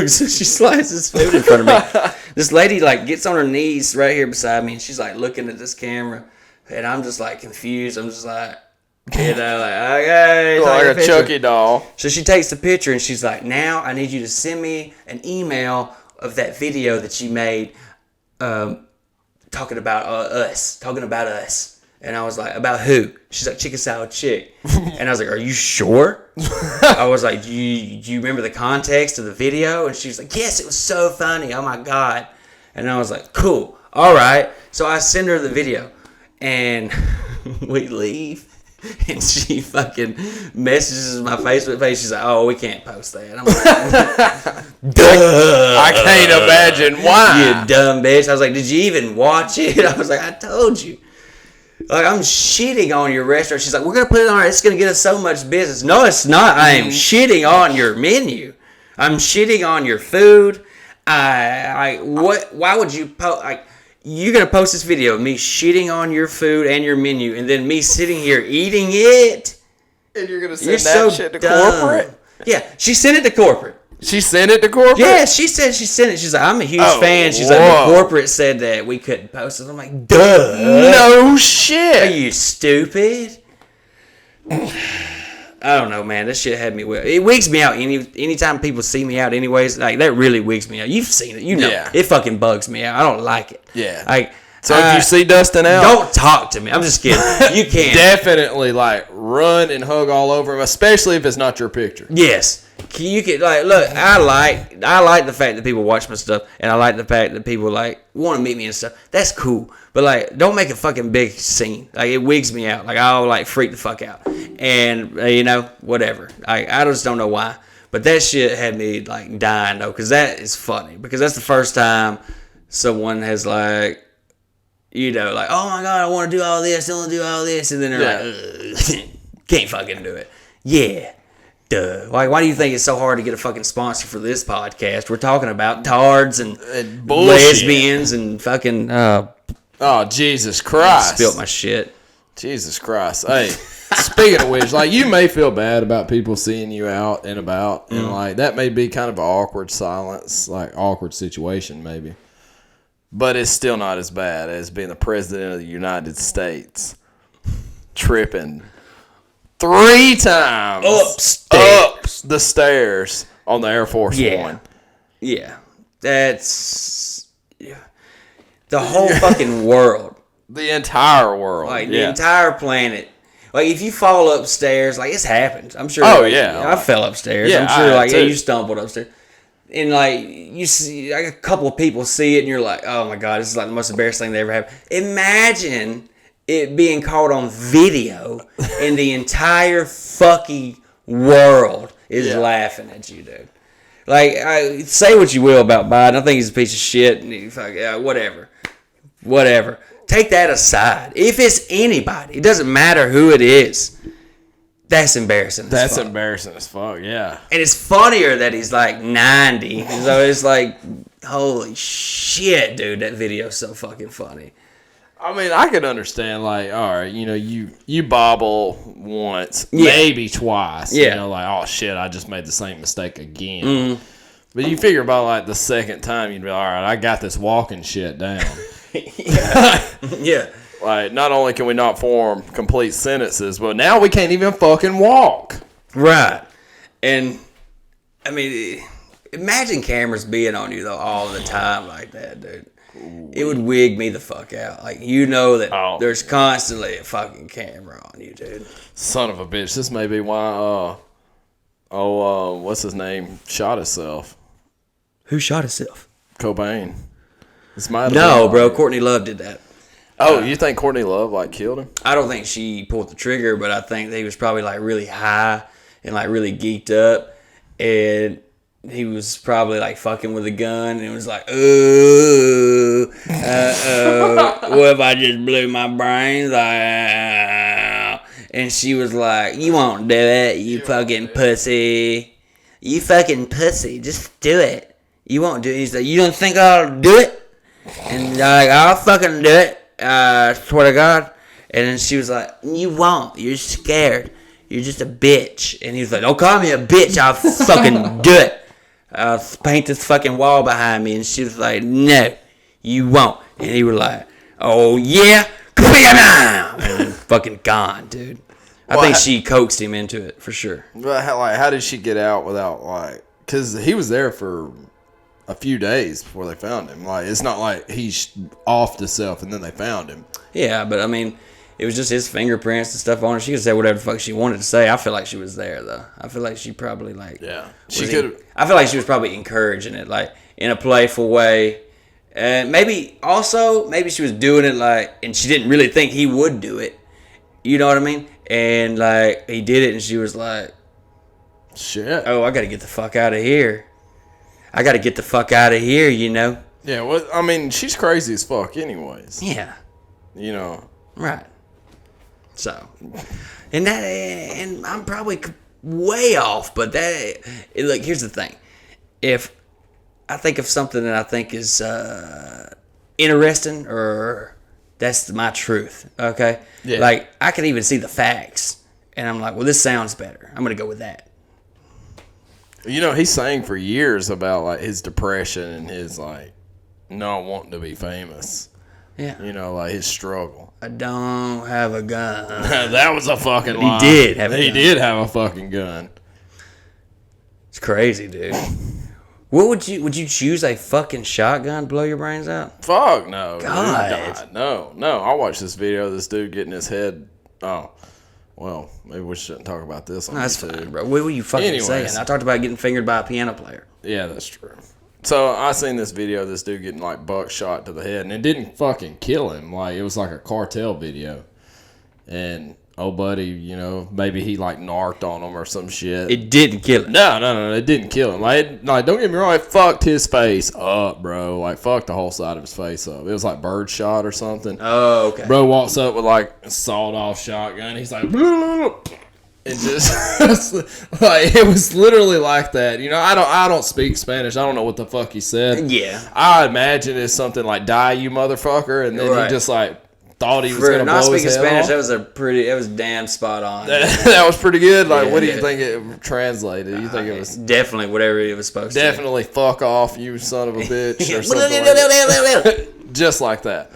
So she slides this food in front of me. This lady like gets on her knees right here beside me and she's like looking at this camera. And I'm just like confused. I'm just like, like, okay. Like a Chucky doll. So she takes the picture and she's like, "Now I need you to send me an email of that video that you made talking about us. And I was like, "About who?" She's like, "Chicken Salad Chick." And I was like, "Are you sure?" I was like, do you remember the context of the video? And she was like, "Yes, it was so funny. Oh my God." And I was like, "Cool. All right." So I send her the video. And we leave, and she fucking messages my Facebook page. She's like, "Oh, we can't post that." I'm like, "Duh! I can't imagine why." You dumb bitch. I was like, "Did you even watch it?" I was like, "I told you." Like, I'm shitting on your restaurant. She's like, we're going to put it on. It's going to get us so much business. No, it's not. I am shitting on your menu. I'm shitting on your food. Why would you post, like, you're going to post this video of me shitting on your food and your menu, and then me sitting here eating it. And you're going to send that shit to corporate? Yeah, she sent it to corporate. She sent it to corporate? Yeah, she said she sent it. She's like, I'm a huge fan. She's like, the corporate said that we couldn't post it. I'm like, duh. No shit. Are you stupid? I don't know, man. This shit had me. It wigs me out. Anytime people see me out, anyways, like that really wigs me out. You've seen it, you know. Yeah. It fucking bugs me out. I don't like it. Yeah. Like, so if you see Dustin out, don't talk to me. I'm just kidding. You can't. Definitely like run and hug all over him, especially if it's not your picture. Yes. You can like look. I like the fact that people watch my stuff, and I like the fact that people like want to meet me and stuff. That's cool. But like, don't make a fucking big scene. Like, it wigs me out. Like, I'll like freak the fuck out, and whatever. I just don't know why. But that shit had me like dying though, because that is funny. Because that's the first time someone has like, like, oh my god, I want to do all this, I want to do all this, and then they're like, can't fucking do it. Yeah. Duh. Why do you think it's so hard to get a fucking sponsor for this podcast? We're talking about tards and lesbians and fucking. Oh, Jesus Christ! I spilt my shit. Jesus Christ! Hey, speaking of which, like, you may feel bad about people seeing you out and about, and like that may be kind of an awkward silence, like awkward situation, maybe. But it's still not as bad as being the president of the United States, tripping 3 times up the stairs on the Air Force One. Yeah. That's the whole fucking world. The entire world. Like, the entire planet. Like, if you fall upstairs, like, it's happened. I'm sure. Oh, yeah. I fell upstairs. Yeah, I'm sure, you stumbled upstairs. And, like, you see, like, a couple of people see it, and you're like, oh, my God, this is, like, the most embarrassing thing they ever have. Imagine it being caught on video and the entire fucking world is laughing at you, dude. Like, say what you will about Biden. I think he's a piece of shit. And whatever. Take that aside. If it's anybody, it doesn't matter who it is. That's embarrassing. That's embarrassing as fuck. Yeah. And it's funnier that he's like 90. So it's like, holy shit, dude. That video's so fucking funny. I mean, I could understand, like, all right, you bobble once, maybe twice. Yeah. Like, oh, shit, I just made the same mistake again. Mm-hmm. But you figure about, like, the second time, you'd be like, all right, I got this walking shit down. Yeah. Like, not only can we not form complete sentences, but now we can't even fucking walk. Right. And, I mean, imagine cameras being on you, though, all the time like that, dude. It would wig me the fuck out. Like, that there's constantly a fucking camera on you, dude. Son of a bitch. This may be why, what's his name? Shot himself. Who shot himself? Cobain. No, bro. Courtney Love did that. Oh, you think Courtney Love, like, killed him? I don't think she pulled the trigger, but I think that he was probably, like, really high and, like, really geeked up. And he was probably like fucking with a gun, and it was like, ooh, what if I just blew my brains out? And she was like, you won't do it, you fucking pussy. You fucking pussy, just do it. You won't do it. He's like, you don't think I'll do it? And like, I'll fucking do it, swear to God. And then she was like, you won't, you're scared. You're just a bitch. And he was like, don't call me a bitch, I'll fucking do it. I'll paint this fucking wall behind me. And she was like, no, you won't. And he was like, oh, yeah? And fucking gone, dude. I think she coaxed him into it, for sure. How did she get out without, like... Because he was there for a few days before they found him. Like, it's not like he's off the self and then they found him. Yeah, but, I mean... It was just his fingerprints and stuff on it. She could say whatever the fuck she wanted to say. I feel like she was there, though. I feel like she probably, like... Yeah. She could. I feel like she was probably encouraging it, like, in a playful way. And maybe she was doing it, like... And she didn't really think he would do it. You know what I mean? And, like, he did it, and she was like... Shit. Oh, I gotta get the fuck out of here. Yeah, well, I mean, she's crazy as fuck anyways. Yeah. You know... Right. So, and I'm probably way off, but look, here's the thing. If I think of something that I think is interesting, or that's my truth, okay? Yeah. Like, I can even see the facts, and I'm like, well, this sounds better. I'm going to go with that. You know, he sang for years about, like, his depression and his, like, not wanting to be famous. Yeah. You know, like, his struggle. I don't have a gun. That was a fucking lie. He did have a gun. He did have a fucking gun. It's crazy, dude. What would you choose, a fucking shotgun to blow your brains out? Fuck no. God. Dude. No. I watched this video of this dude getting his head. Oh, well, maybe we shouldn't talk about this on That's YouTube. fine, bro. What were you fucking Anyways. saying? I talked about getting fingered by a piano player. Yeah, that's true. So I seen this video of this dude getting like buckshot to the head, and it didn't fucking kill him. Like, it was like a cartel video, and oh buddy, you know, maybe he like narked on him or some shit. It didn't kill him. No, it didn't kill him. Like don't get me wrong, it fucked his face up, bro. Like, fucked the whole side of his face up. It was like bird shot or something. Oh, okay. Bro walks up with like a sawed-off shotgun. He's like, and just like, it was literally like that. You know, I don't speak Spanish. I don't know what the fuck he said. Yeah. I imagine it's something like "die, you motherfucker," and then Right. he just like thought he was For gonna not blow his speaking head Spanish, off. that was damn spot on. That was pretty good. Like, Yeah, what do you yeah. think it translated? You think it was Definitely whatever it was supposed definitely "fuck off, you son of a bitch" to. or something like that. Just like that.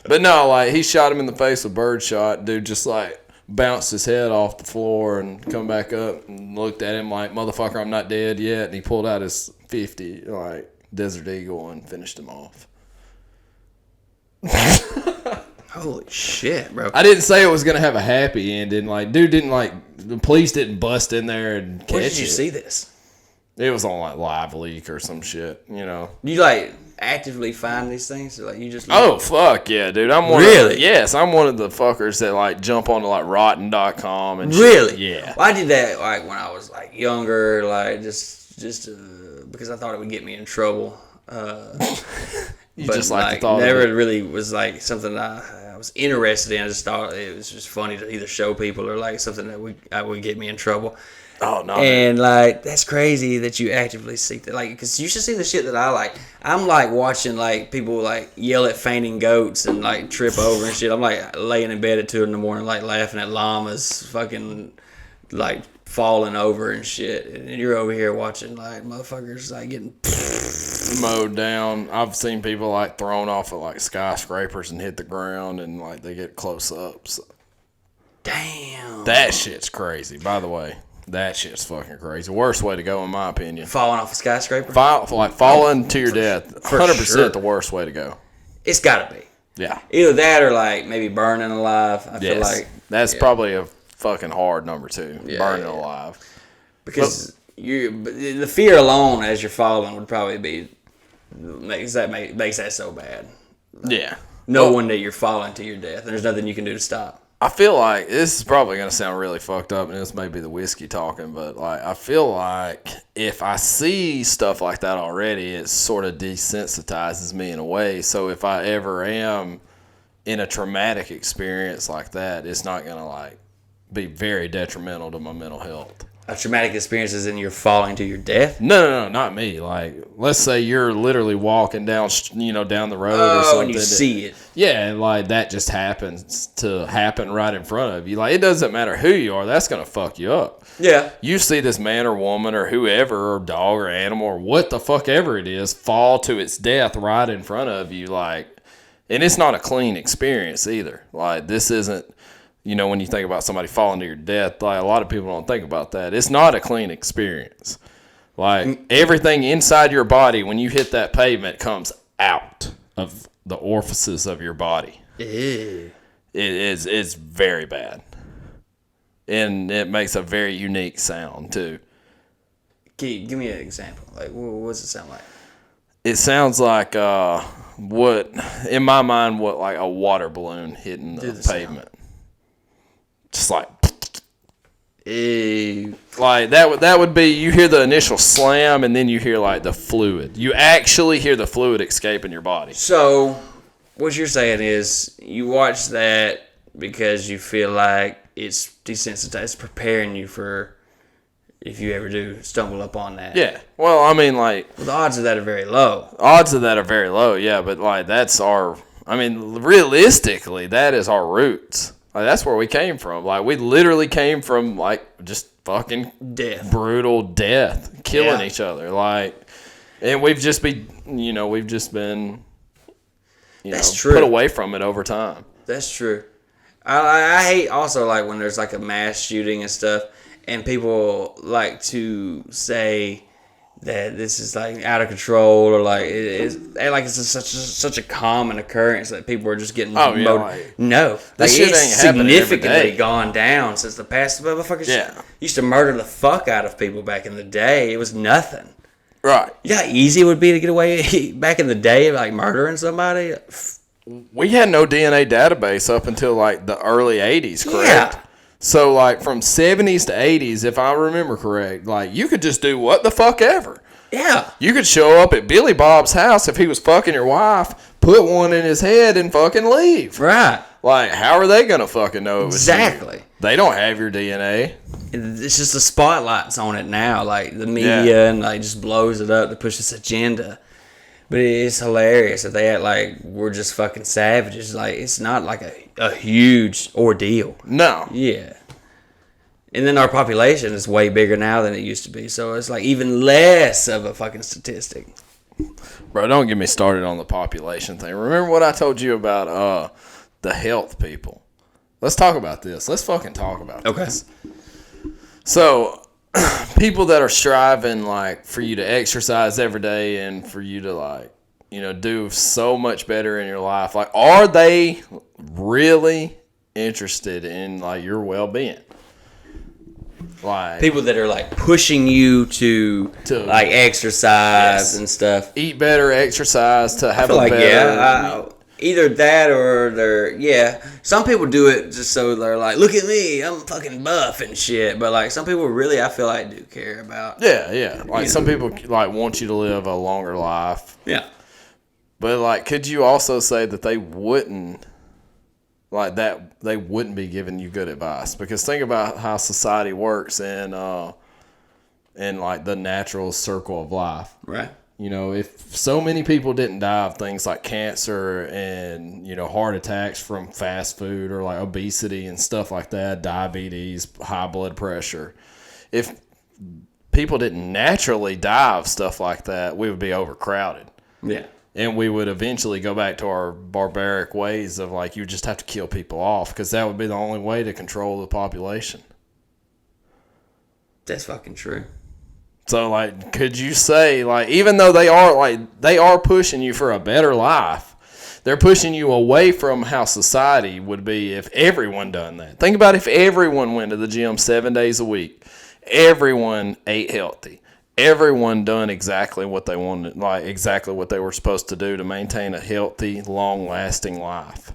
But no, like, he shot him in the face with birdshot. Dude just like bounced his head off the floor and come back up and looked at him like, "Motherfucker, I'm not dead yet." And he pulled out his 50 like Desert Eagle and finished him off. Holy shit, bro. I didn't say it was gonna have a happy ending. Like, dude didn't like, the police didn't bust in there and catch it. Where did you see this? It was on like Live Leak or some shit, you know. You like actively find these things? Like, you just Oh, fuck yeah, dude. I'm one Really? of, yes, I'm one of the fuckers that like jump onto like rotten.com and shit. Really? Yeah. Well, I did that like when I was like younger, like just because I thought it would get me in trouble. You But just like like the thought never of it. really was like something I was interested in. I just thought it was just funny to either show people or like something that would get me in trouble. Oh no. And like, that's crazy that you actively seek that. Like, because you should see the shit that I like. I'm like watching like people like yell at fainting goats and like trip over and shit. I'm like laying in bed at 2 a.m, like laughing at llamas fucking like falling over and shit. And you're over here watching like motherfuckers like getting Mowed down. I've seen people like thrown off of like skyscrapers and hit the ground, and like they get close ups. damn. That shit's crazy. By the way, that shit's fucking crazy. Worst way to go, in my opinion. Falling off a skyscraper? Falling to your death. 100% sure. the worst way to go. It's gotta be. Yeah. Either that or like maybe burning alive. I feel like That's yeah. probably a fucking hard number 2. Yeah, Burning yeah. alive. because the fear alone as you're falling would probably be makes that so bad. Yeah. Knowing that you're falling to your death and there's nothing you can do to stop. I feel like this is probably going to sound really fucked up, and this may be the whiskey talking, but like, I feel like if I see stuff like that already, it sort of desensitizes me in a way. So if I ever am in a traumatic experience like that, it's not going to like be very detrimental to my mental health. A traumatic experience is in you're falling to your death? No, not me. Like, let's say you're literally walking down, down the road or something. And you see it. Yeah, and like that just happens to happen right in front of you. Like, it doesn't matter who you are, that's gonna fuck you up. Yeah. You see this man or woman or whoever or dog or animal or what the fuck ever it is fall to its death right in front of you, like, and it's not a clean experience either. Like, this isn't, when you think about somebody falling to your death, like, a lot of people don't think about that. It's not a clean experience. Like, everything inside your body when you hit that pavement comes out of the orifices of your body. Ew. It's very bad. And it makes a very unique sound, too. Give me an example. Like, what does it sound like? It sounds like, in my mind, like a water balloon hitting the pavement. Just like... Ew. Like, that would be, you hear the initial slam, and then you hear, like, the fluid. You actually hear the fluid escaping your body. So, what you're saying is, you watch that, because you feel like it's desensitized, it's preparing you for if you ever do stumble upon that. Yeah. Well, I mean, like... Well, the odds of that are very low. Odds of that are very low, yeah, but, like, that's our... I mean, realistically, that is our roots. Like, that's where we came from. Like, we literally came from, like, just fucking... Death. Brutal death. Killing Yeah. each other. Like... And we've just been, That's true. put away from it over time. That's true. I hate also like when there's like a mass shooting and stuff, and people like to say that this is like out of control or like it's such a common occurrence that people are just getting no, that shit it's ain't happening every significantly day. gone down since the past. Motherfuckers Yeah. used to murder the fuck out of people back in the day. It was nothing. Right. You know how easy it would be to get away back in the day, like murdering somebody? We had no DNA database up until like the early 80s, correct? Yeah. So like from 70s to 80s, if I remember correct, like you could just do what the fuck ever. Yeah. You could show up at Billy Bob's house if he was fucking your wife, put one in his head and fucking leave. Right. Like, how are they going to fucking know it was Exactly. you? They don't have your DNA. It's just the spotlight's on it now, like the media, and like just blows it up to push this agenda. But it's hilarious that they act like we're just fucking savages. Like it's not like a huge ordeal. No. Yeah. And then our population is way bigger now than it used to be, so it's like even less of a fucking statistic. Bro, don't get me started on the population thing. Remember what I told you about the health people? Let's talk about this. Let's fucking talk about this. So, people that are striving, like, for you to exercise every day and for you to, like, do so much better in your life, like, are they really interested in, like, your well-being? Like, People that are like pushing you to like exercise and stuff. Eat better, exercise, to have I feel a like, better... either that or some people do it just so they're like, look at me, I'm fucking buff and shit. But like some people really, I feel like do care about. Yeah. Like some people like want you to live a longer life. Yeah. But like, could you also say that they wouldn't like that? They wouldn't be giving you good advice, because think about how society works and like the natural circle of life. Right. If so many people didn't die of things like cancer and, heart attacks from fast food or like obesity and stuff like that, diabetes, high blood pressure, if people didn't naturally die of stuff like that, we would be overcrowded. Yeah. And we would eventually go back to our barbaric ways of like, you just have to kill people off, because that would be the only way to control the population. That's fucking true. So, like, could you say, like, even though they are pushing you for a better life, they're pushing you away from how society would be if everyone done that. Think about if everyone went to the gym 7 days a week. Everyone ate healthy. Everyone done exactly what they wanted, like, exactly what they were supposed to do to maintain a healthy, long-lasting life.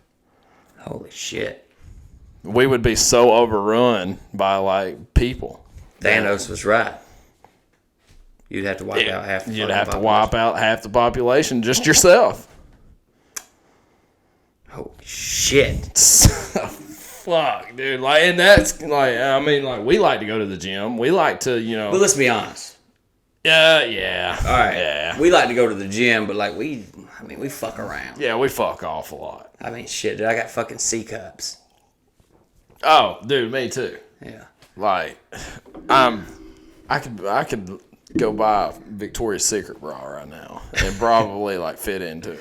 Holy shit. We would be so overrun by, like, people. Thanos was right. You'd have to wipe out half the You'd have to wipe out half the population just yourself. Holy shit. Fuck, dude. Like, and that's like, I mean, like, we like to go to the gym. We like to, But let's be honest. Yeah. All right. Yeah. We like to go to the gym, but like we fuck around. Yeah, we fuck off a lot. I mean, shit, dude. I got fucking C cups. Oh, dude, me too. Yeah. Like, I could go buy a Victoria's Secret bra right now and probably like fit into it.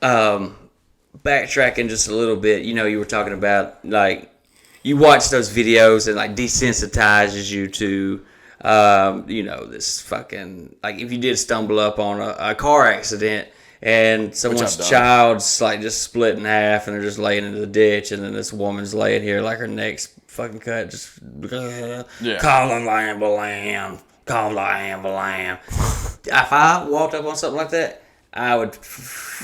Backtracking just a little bit, you were talking about like you watch those videos and like desensitizes you to this fucking, like, if you did stumble up on a car accident and someone's child's like just split in half and they're just laying into the ditch, and then this woman's laying here like her neck's fucking cut, just call an ambulance. Call the ambulance. If I walked up on something like that, I would.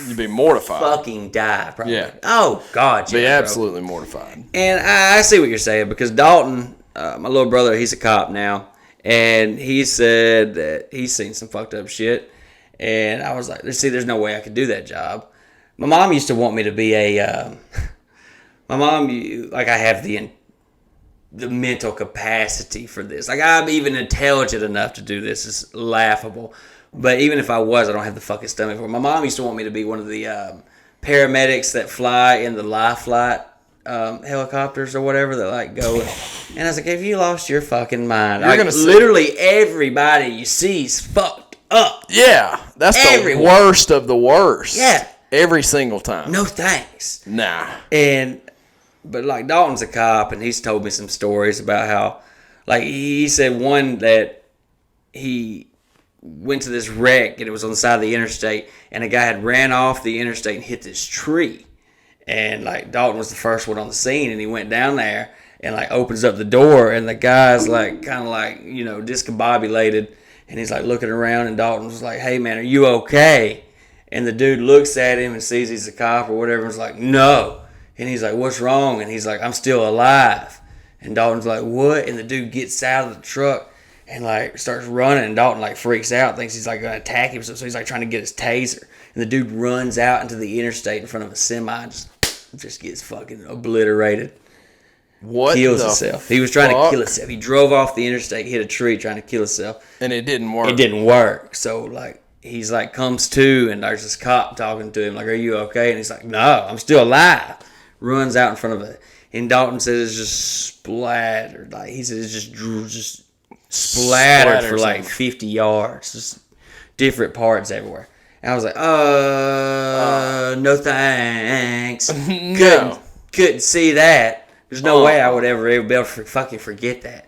You'd be mortified. Fucking die, probably. Yeah. Oh God, be absolutely mortified. And I see what you're saying, because Dalton, my little brother, he's a cop now, and he said that he's seen some fucked up shit, and I was like, there's no way I could do that job. My mom used to want me to be a my mom, like, I have the mental capacity for this. Like, I'm even intelligent enough to do this. It's laughable. But even if I was, I don't have the fucking stomach for it. My mom used to want me to be one of the paramedics that fly in the life flight helicopters or whatever that, like, go. And I was like, have you lost your fucking mind? Like, literally everybody you see is fucked up. Yeah. That's the worst of the worst. Yeah. Every single time. No thanks. Nah. But, like, Dalton's a cop, and he's told me some stories about how, like, he said one that he went to this wreck, and it was on the side of the interstate, and a guy had ran off the interstate and hit this tree. And, like, Dalton was the first one on the scene, and he went down there and, like, opens up the door, and the guy's, like, kind of like, you know, discombobulated, and he's, like, looking around, and Dalton was like, hey, man, are you okay? And the dude looks at him and sees he's a cop or whatever, and is like, no. And he's like, what's wrong? And he's like, I'm still alive. And Dalton's like, what? And the dude gets out of the truck and, like, starts running. And Dalton, like, freaks out, thinks he's, like, going to attack him. So he's, like, trying to get his taser. And the dude runs out into the interstate in front of a semi and just gets fucking obliterated. What? Kills himself. He was trying to kill himself. He drove off the interstate, hit a tree trying to kill himself. And it didn't work. It didn't work. So, like, he's, like, comes to, and there's this cop talking to him, like, are you okay? And he's like, no, I'm still alive. Runs out in front of it. And Dalton says it's just splattered. Like, he says it's just splattered for, like, 50 yards. Just different parts everywhere. And I was like, no thanks. No. Couldn't see that. There's no way I would ever be able to fucking forget that.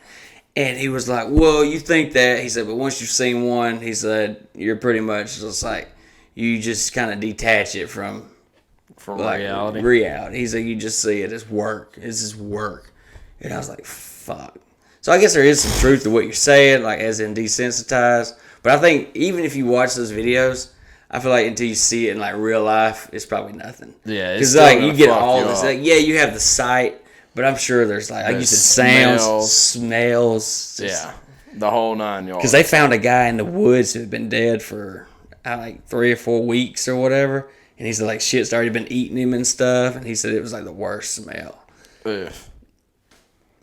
And he was like, well, you think that. He said, but once you've seen one, he said, you're pretty much just like, you just kind of detach it from like, reality. He's like, you just see it as work. This is work. And I was like, fuck. So I guess there is some truth to what you're saying, like, as in desensitized. But I think even if you watch those videos, I feel like until you see it in, like, real life, it's probably nothing. Yeah, because, like, you get all this. Like, yeah, you have the sight, but I'm sure there's, like you said, sounds, smells. Yeah, the whole 9 yards. Because they found a guy in the woods who had been dead for like 3 or 4 weeks or whatever. And he said, like, shit's already been eating him and stuff. And he said it was, like, the worst smell. Ugh.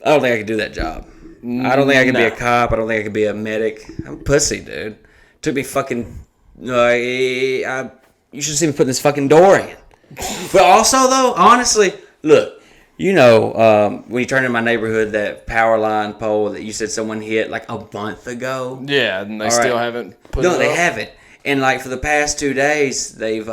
I don't think I could do that job. I don't think I could be a cop. I don't think I could be a medic. I'm a pussy, dude. Took me fucking... you should see me putting this fucking door in. But also, though, honestly, look, you know, when you turn in my neighborhood, that power line pole that you said someone hit, like, a month ago. Yeah, and they still haven't put it up? No, they haven't. And, like, for the past 2 days, they've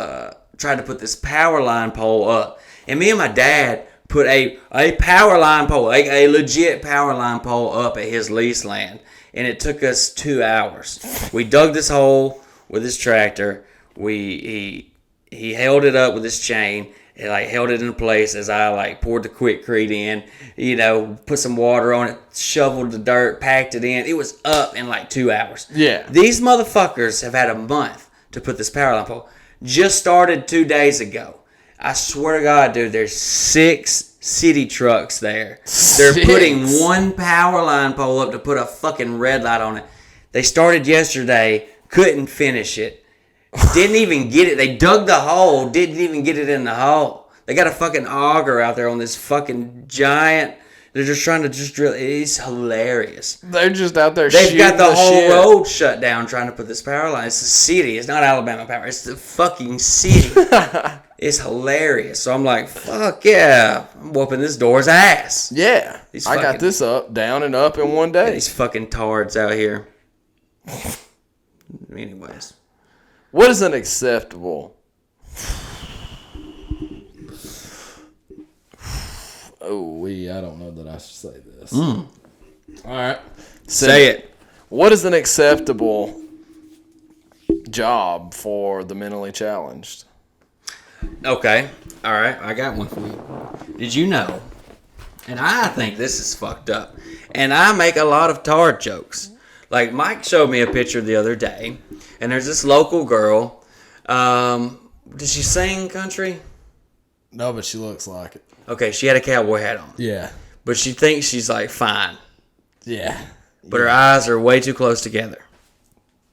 tried to put this power line pole up. And me and my dad put a power line pole, a legit power line pole up at his lease land. And it took us 2 hours. We dug this hole with his tractor. He held it up with his chain. And, like, held it in place as I, like, poured the Quikrete in. You know, put some water on it, shoveled the dirt, packed it in. It was up in, like, 2 hours. Yeah. These motherfuckers have had a month to put this power line pole. Just started 2 days ago. I swear to God, dude, there's 6 city trucks there. They're putting one power line pole up to put a fucking red light on it. They started yesterday, couldn't finish it. Didn't even get it. They dug the hole, didn't even get it in the hole. They got a fucking auger out there on this fucking giant. They're just trying to drill. It's hilarious. They're just out there They've got the whole road shut down trying to put this power line. It's the city. It's not Alabama Power. It's the fucking city. It's hilarious. So I'm like, fuck yeah. I'm whooping this door's ass. Yeah. I got this up, down, and up in one day. These fucking tards out here. Anyways. What is unacceptable? I don't know that I should say this. All right. Say it. What is an acceptable job for the mentally challenged? Okay. All right. I got one for you. Did you know, and I think this is fucked up, and I make a lot of tard jokes. Like, Mike showed me a picture the other day, and there's this local girl. Does she sing country? No, but she looks like it. Okay, she had a cowboy hat on. Yeah. But she thinks she's, like, fine. Yeah. But her eyes are way too close together.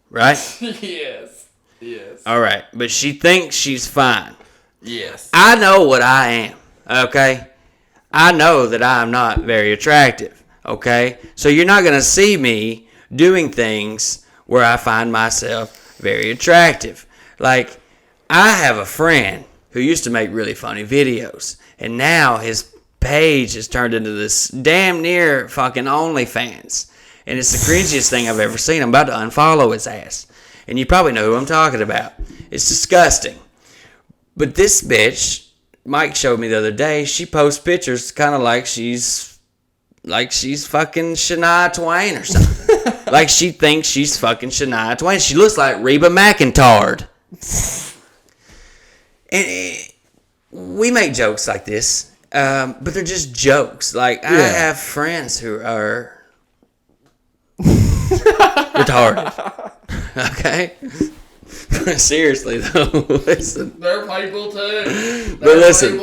Right? Yes. All right. But she thinks she's fine. Yes. I know what I am. Okay? I know that I'm not very attractive, okay? So you're not going to see me doing things where I find myself very attractive. Like, I have a friend who used to make really funny videos, and now his page has turned into this damn near fucking OnlyFans. And it's the cringiest thing I've ever seen. I'm about to unfollow his ass. And you probably know who I'm talking about. It's disgusting. But this bitch, Mike showed me the other day, she posts pictures kind of like she's fucking Shania Twain or something. Like she thinks she's fucking Shania Twain. She looks like Reba McEntire. And we make jokes like this, but they're just jokes. Like, I have friends who are retarded. Okay? Seriously, though, listen. They're people too. But listen,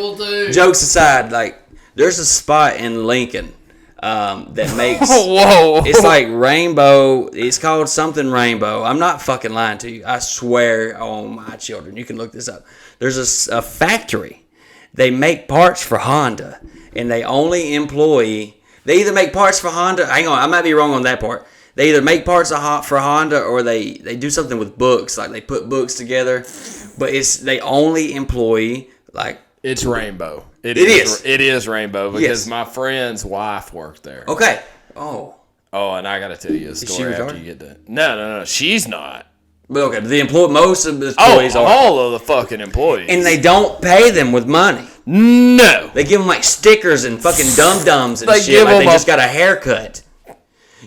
jokes aside, like, there's a spot in Lincoln that makes... Whoa. It's like rainbow. It's called something rainbow. I'm not fucking lying to you. I swear on my children. You can look this up. There's a factory. They make parts for Honda, and they only employ... They either make parts for Honda... Hang on, I might be wrong on that part. They either make parts for Honda or they do something with books. Like, they put books together. But they only employ, like... It's Rainbow. It is Rainbow because my friend's wife worked there. Okay. Oh, and I got to tell you a story after you get that. No. She's not. But okay, most of the employees are. All of the fucking employees. And they don't pay them with money. No. They give them like stickers and fucking dum-dums and They shit. give Like them they just got a haircut.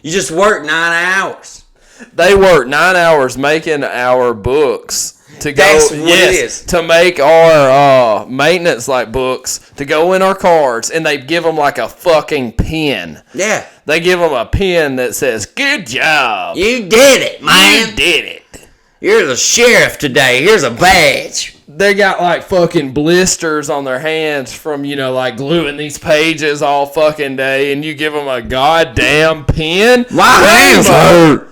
You just work 9 hours. They work 9 hours making our books to go. That's what it is. To make our maintenance like books to go in our cards, and they give them like a fucking pen. Yeah. They give them a pen that says, "Good job. You did it, man. You did it. You're the sheriff today. Here's a badge." They got like fucking blisters on their hands from, like gluing these pages all fucking day, and you give them a goddamn pen. My hands hurt.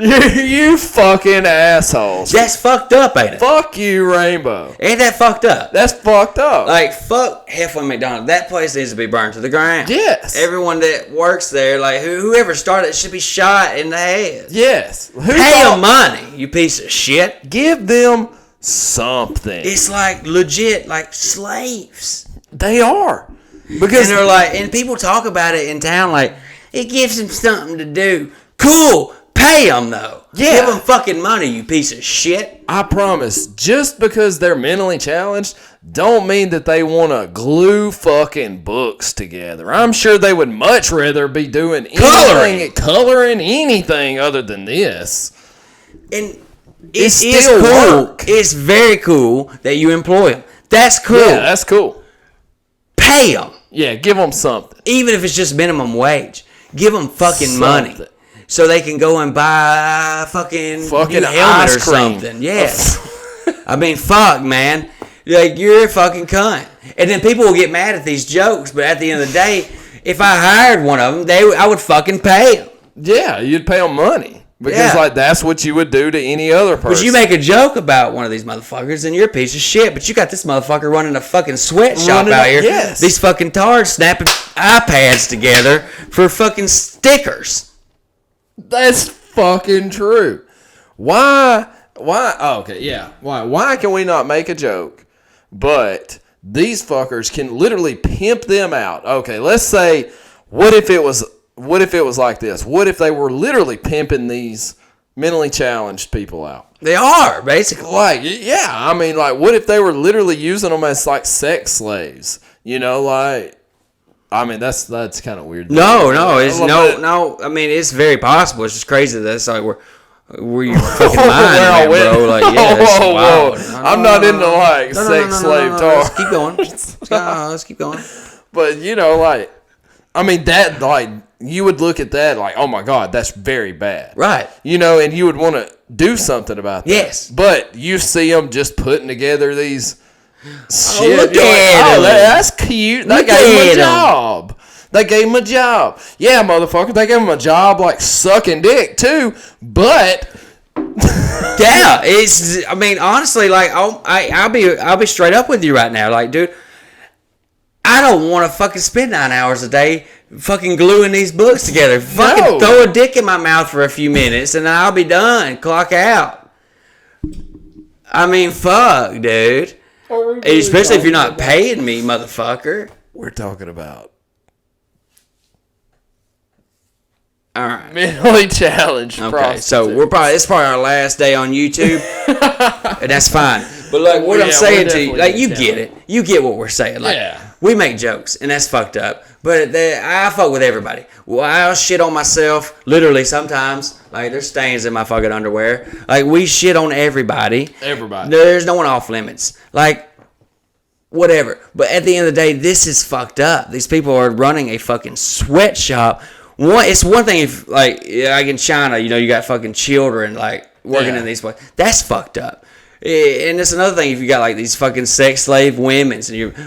You fucking assholes. That's fucked up, ain't it? Fuck you, Rainbow. Ain't that fucked up? That's fucked up. Like, fuck Halfway McDonald's. That place needs to be burned to the ground. Yes. Everyone that works there, like, whoever started it should be shot in the head. Yes. Pay them money, you piece of shit. Give them something. It's like legit, like slaves. They are. Because and they're like, and people talk about it in town like, it gives them something to do. Cool. Pay them, though. Yeah. Give them fucking money, you piece of shit. I promise, just because they're mentally challenged don't mean that they want to glue fucking books together. I'm sure they would much rather be doing coloring anything other than this. And It's still cool. Work. It's very cool that you employ them. That's cool. Yeah, that's cool. Pay them. Yeah, give them something. Even if it's just minimum wage. Give them fucking money. So they can go and buy fucking helmet ice or cream. something. Yes. I mean, fuck, man. Like, you're a fucking cunt. And then people will get mad at these jokes, but at the end of the day, if I hired one of them, I would fucking pay them. Yeah, you'd pay them money. Because, that's what you would do to any other person. But you make a joke about one of these motherfuckers, and you're a piece of shit. But you got this motherfucker running a fucking sweatshop out here. Yes. These fucking tards snapping iPads together for fucking stickers. That's fucking true. Why? Oh, okay, yeah. Why can we not make a joke, but these fuckers can literally pimp them out? Okay, let's say, what if it was like this? What if they were literally pimping these mentally challenged people out? They are, basically. Like, yeah, I mean, like, what if they were literally using them as like sex slaves? I mean, that's kind of weird. No. I mean, it's very possible. It's just crazy that it's like where you fucking mind, bro. Like, yeah, that's wild. I'm not into like sex slave talk. Let's keep going. Let's keep going. But I mean, that like you would look at that like, oh my god, that's very bad, right? And you would want to do something about that. Yes. But you see them just putting together these. Shit, look at him. That's cute. They gave him a job. They gave him a job. Yeah, motherfucker. They gave him a job like sucking dick too. But yeah, it's. I mean, honestly, like, I'll be straight up with you right now. Like, dude, I don't want to fucking spend 9 hours a day fucking gluing these books together. Fucking No. throw a dick in my mouth for a few minutes and I'll be done. Clock out. I mean, fuck, dude. Especially if you're not paying me, motherfucker. We're talking about All right. mentally challenged. Okay, so it's probably our last day on YouTube, and that's fine. But like what I'm saying to you, like you get it, you get what we're saying. Like we make jokes, and that's fucked up. But I fuck with everybody. Well, I'll shit on myself, literally sometimes. Like there's stains in my fucking underwear. Like we shit on everybody. Everybody. There's no one off limits. Like whatever. But at the end of the day, this is fucked up. These people are running a fucking sweatshop. It's one thing if, like in China, you got fucking children, like, working in these places. That's fucked up. And it's another thing if you got, like, these fucking sex slave women.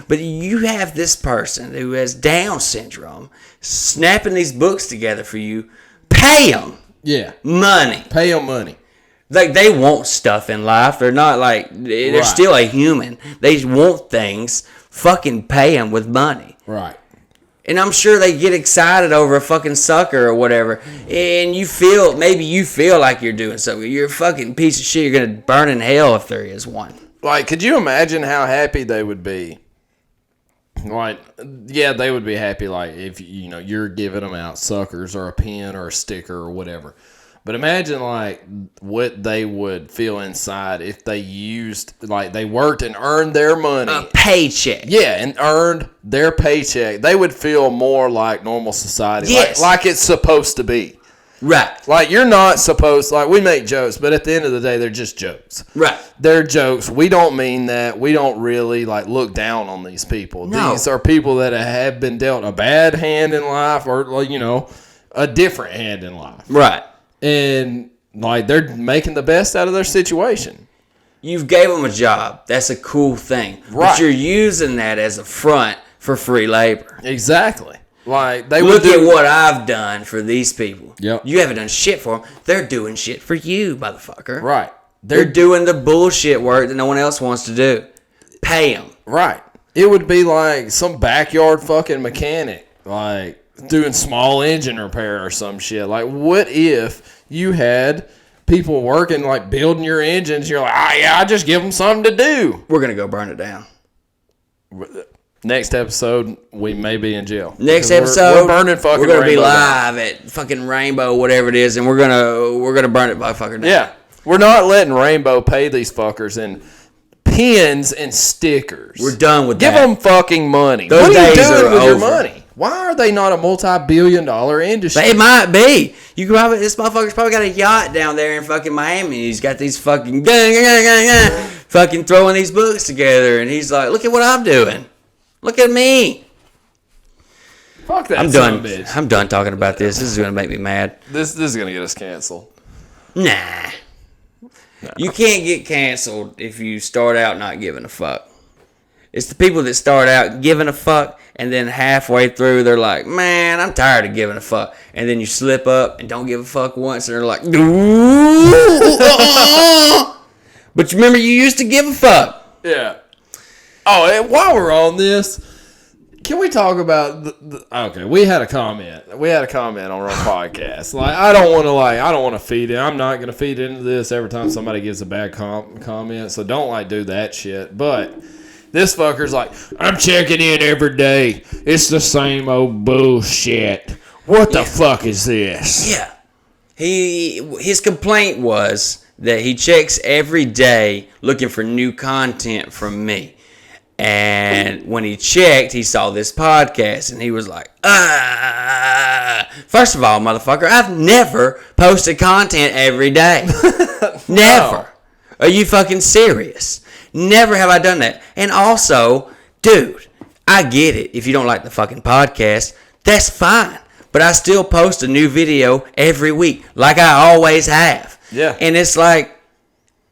But you have this person who has Down syndrome snapping these books together for you. Pay them. Yeah. Money. Pay them money. Like, they want stuff in life. They're not, like, they're still a human. They want things. Fucking pay them with money. Right. And I'm sure they get excited over a fucking sucker or whatever. And maybe you feel like you're doing something. You're a fucking piece of shit. You're going to burn in hell if there is one. Like, could you imagine how happy they would be? Like, yeah, they would be happy, like, if, you're giving them out suckers or a pen or a sticker or whatever. But imagine, like, what they would feel inside if they they worked and earned their money. A paycheck. Yeah, and earned their paycheck. They would feel more like normal society. Yes. Like it's supposed to be. Right. Like, you're not supposed, like, we make jokes, but at the end of the day, they're just jokes. Right. They're jokes. We don't mean that. We don't really, like, look down on these people. No. These are people that have been dealt a bad hand in life or, like, a different hand in life. Right. And, like, they're making the best out of their situation. You've gave them a job. That's a cool thing. Right. But you're using that as a front for free labor. Exactly. Like, they Look at what I've done for these people. Yep. You haven't done shit for them. They're doing shit for you, motherfucker. Right. They're doing the bullshit work that no one else wants to do. Pay them. Right. It would be like some backyard fucking mechanic, like, doing small engine repair or some shit. Like, what if you had people working, like, building your engines? You're like, I just give them something to do. We're going to go burn it down. Next episode, we may be in jail. Next because episode, we're burning fucking we're gonna be Rainbow live at fucking Rainbow, whatever it is, and we're gonna burn it by fucking down. Yeah, we're not letting Rainbow pay these fuckers in pins and stickers. We're done with Give that. them fucking money. Those what are you days doing are with your over. money? Why are they not a multi-billion-dollar industry? But it might be. This motherfucker's probably got a yacht down there in fucking Miami. He's got these fucking fucking throwing these books together, and he's like, "Look at what I'm doing. Look at me." Fuck that. I'm son of done. a bitch. I'm done talking about this. This is gonna make me mad. This is gonna get us canceled. Nah. You can't get canceled if you start out not giving a fuck. It's the people that start out giving a fuck, and then halfway through they're like, "Man, I'm tired of giving a fuck." And then you slip up and don't give a fuck once, and they're like, "But you remember you used to give a fuck." Yeah. Oh, and while we're on this, can we talk about okay, we had a comment on our podcast. Like, I don't want to feed it. I'm not going to feed into this every time somebody gives a bad comment, so don't, do that shit. But this fucker's like, "I'm checking in every day. It's the same old bullshit. What the fuck is this?" Yeah. His complaint was that he checks every day looking for new content from me. And when he checked, he saw this podcast, and he was like, First of all, motherfucker, I've never posted content every day. Never. Are you fucking serious? Never have I done that. And also, dude, I get it. If you don't like the fucking podcast, that's fine. But I still post a new video every week, like I always have. Yeah. And it's like,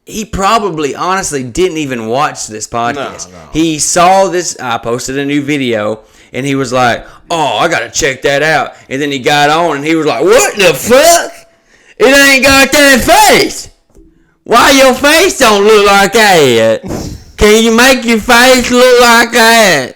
he probably, honestly, didn't even watch this podcast. No. He saw this. I posted a new video, and he was like, "Oh, I gotta check that out." And then he got on, and he was like, "What the fuck? It ain't got that face. Why your face don't look like that? Can you make your face look like that?"